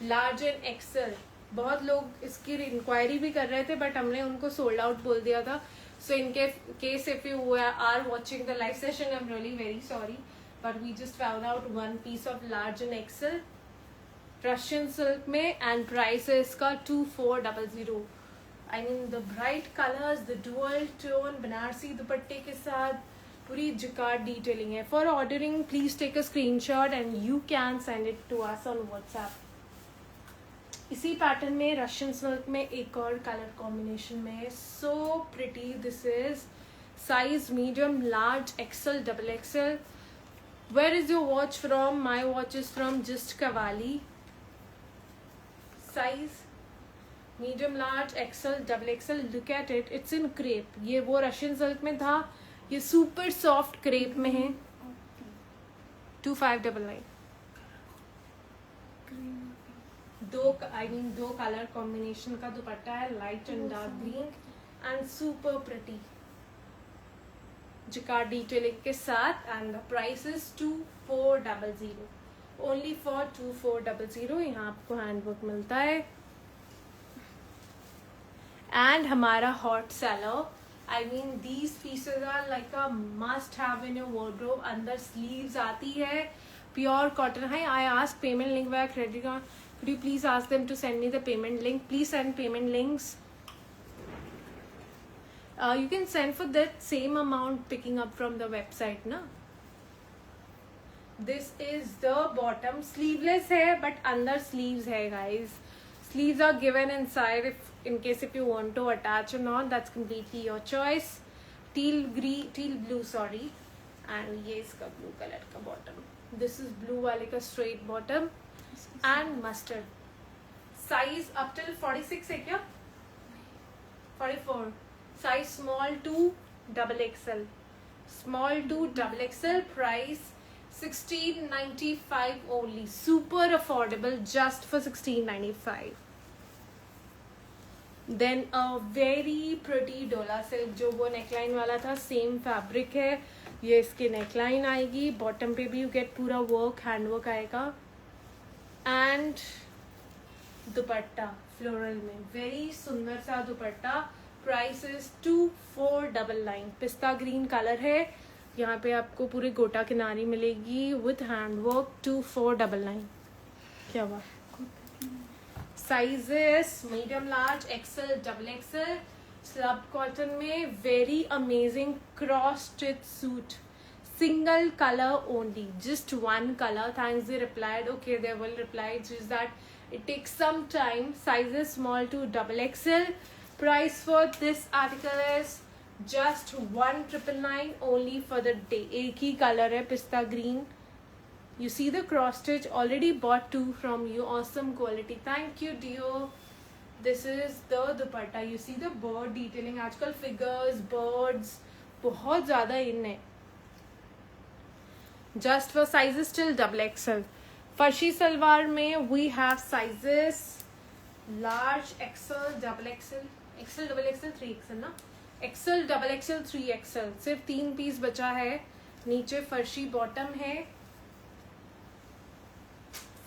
लार्ज एंड एक्सेल, बहुत लोग इसकी इंक्वायरी भी कर रहे थे, बट हमने उनको सोल्ड आउट बोल दिया था। So in case if you are watching the live session, I am really very sorry, but we just found out one piece of large and XL Russian silk में, and price है इसका 2400। I mean the bright colors, the dual tone Banarasi दुपट्टे के साथ पूरी jacquard detailing है। For ordering please take a screenshot and you can send it to us on WhatsApp। इसी pattern में रशियन सिल्क में एक और कलर कॉम्बिनेशन में है, so pretty। This is size medium, large, XL, double XL। Where is your watch from? My watch is from Just Cavalli। Size medium, large, XL, double XL। Look at it, it's in crepe। ये वो Russian silk में था, ये super soft crepe में है। 2599। दो colour combination का दुपट्टा है, light and dark green and super pretty jacquard detailing के साथ। And the price is 2400, only for 2400। यहाँ आपको हैंडवर्क मिलता है। एंड हमारा hot seller I mean these pieces are like a must have in your wardrobe. अंदर sleeves आती है, pure cotton है. I asked payment link via credit card. Could you please ask them to send me the payment link? Please send payment links. You can send for that same amount picking up from the website, na? This is the bottom. Sleeveless है but अंदर sleeves है guys. Sleeves are given inside in case if you want to attach or not. That's completely your choice. Teal blue sorry. And ये इसका blue color का bottom. This is blue वाले का straight bottom and mustard. Size up till 46 है क्या? 44. Size small to double XL. Small to double XL. Price $16.95 only. Super affordable, just for $16.95. Then a very pretty डोला silk, जो वो neckline वाला था, same fabric है. ये इसकी नेकलाइन आएगी. बॉटम पे भी यू गेट पूरा वर्क, हैंड वर्क आएगा. एंड दुपट्टा फ्लोरल में, वेरी सुंदर सा दुपट्टा. Price is 2499. पिस्ता ग्रीन कलर है. यहाँ पे आपको पूरी गोटा किनारी मिलेगी विथ हैंड वर्क. 2499. क्या हुआ? Sizes medium large XL double XL. Slub cotton में very amazing cross stitch suit. Single color only, just one color. Thanks, they replied. Okay, they will reply. Just that it takes some time. Sizes small to double XL. Price for this article is just 1999 only for the day. एक ही color है, pista green. You see the cross stitch. Already bought 2 from you. Awesome quality. Thank you, Dio. This is the dupatta. You see the bird detailing. आजकल figures, birds बहुत ज़्यादा in है. Just for sizes till double XL. फर्शी salwar में we have sizes large, XL, double XL, XL, double XL, 3XL ना. XL, double XL, 3XL. सिर्फ 3 piece बचा है. नीचे फर्शी बॉटम है.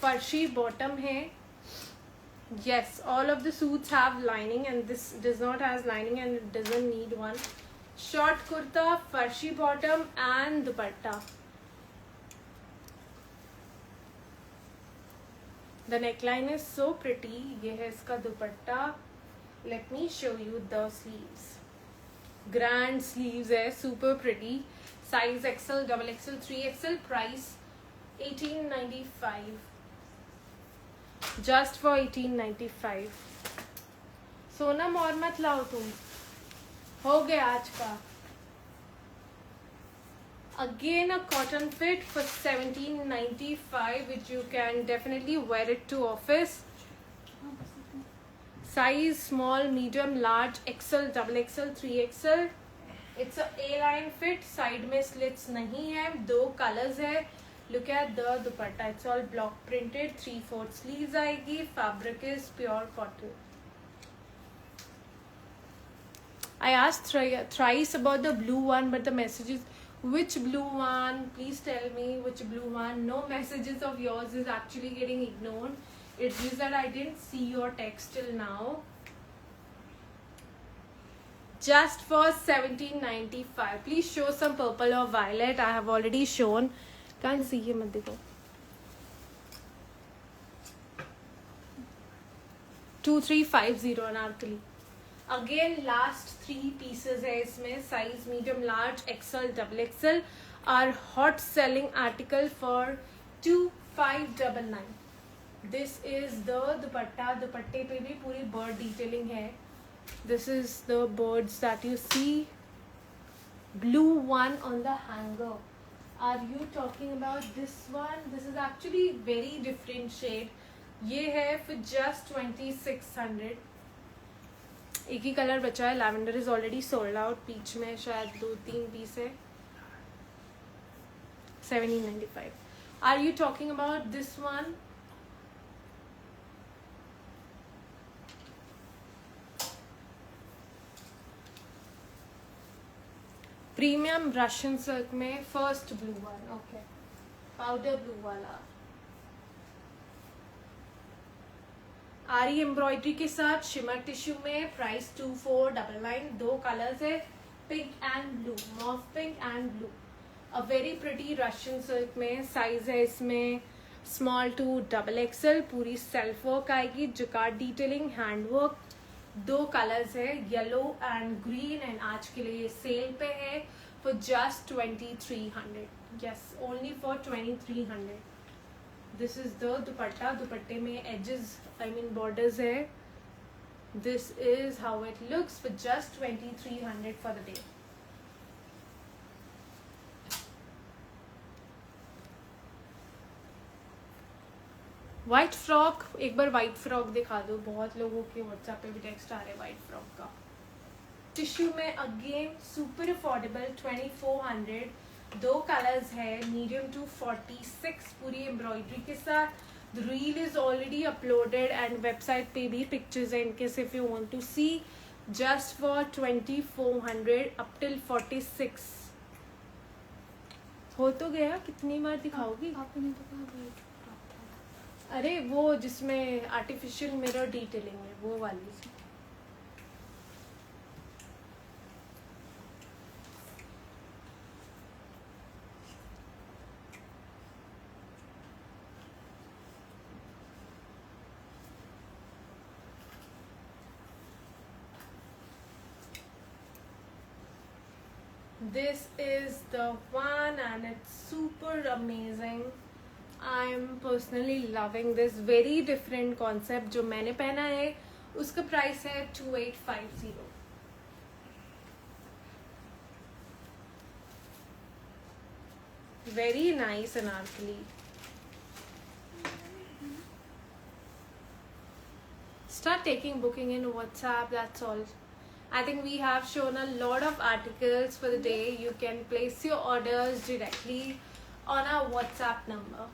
फर्शी बॉटम है. Yes, all of the suits have lining and this does not has lining and it doesn't need one. Short kurta, फर्शी bottom and dupatta. The neckline is so pretty. ये है इसका दुपट्टा. Let me show you the sleeves. Grand sleeves है, super pretty. Size XL, double XL, 3XL. Price $18.95. Just for $18.95. Sonam और मत लाओ तुम. हो गया आज का. Again a cotton fit for $17.95, which you can definitely wear it to office. Size small, medium, large, XL, double XL, 3XL. It's a A-line fit. Side में slits नहीं है. 2 colors है. Look at the dupatta. It's all block printed. 3/4 sleeves आएगी. Fabric is pure cotton. I asked thrice about the blue one, but the messages. Which blue one? Please tell me which blue one. No messages of yours is actually getting ignored. It's just that I didn't see your text till now. Just for $17.95. Please show some purple or violet. I have already shown. Can't see it. मत देखो. 2350 Anarkali. Again last 3 pieces है इसमें. Size medium, large, XL, double XL. Our hot selling article for 2599. This is the dupatta. दुपट्टे पे भी पूरी bird detailing है. This is the birds that you see. Blue one on the hanger. Are you talking about this one? This is actually very different shade. ये है for just 2600. एक ही colour बचा है. Lavender is already sold out. Peach में शायद 2-3 piece है. 1795. Are you talking about this one? Premium Russian silk में first blue one. Okay, powder blue वाला. आरी एम्ब्रॉयडरी के साथ शिमर टिश्यू में. प्राइस 2499. 2 कलर्स है. Pink and blue, mauve pink and blue, a very pretty Russian silk में. Size है इसमें small to double XL. पूरी सेल्फ वर्क आएगी, jacquard detailing, hand work. 2 colours है, येलो एंड ग्रीन. एंड आज के लिए सेल पे है for just 2300. Yes, only for 2300. This is the dupatta. दुपट्टे में एजेस आई मीन बॉर्डर्स है. This is how it looks for just 2300 for the day. White frock, एक बार व्हाइट फ्रॉक दिखा दो. बहुत लोगों के व्हाट्सएप पे भी टेक्स्ट आ रहे हैं व्हाइट फ्रॉक का. टिश्यू में अगेन सुपर अफोर्डेबल 2400. 2 कलर्स है, मीडियम टू 46, पूरी एम्ब्रॉयडरी के साथ. The reel is already uploaded and website पे भी pictures है in case if you want to see. Just for 2400 up till 46. हो तो गया, कितनी बार दिखाओगी? आपने तो कहा व्हाइट फ्रॉक था. अरे वो जिसमें आर्टिफिशियल मिरर डिटेलिंग है वो वाली. This is the one and it's super amazing. I'm personally loving this. Very different concept. जो मैंने पहना है उसका प्राइस है 2850. Very nice Anarkali. Start taking booking in WhatsApp. That's all. I think we have shown a lot of articles for the day. You can place your orders directly on our WhatsApp number.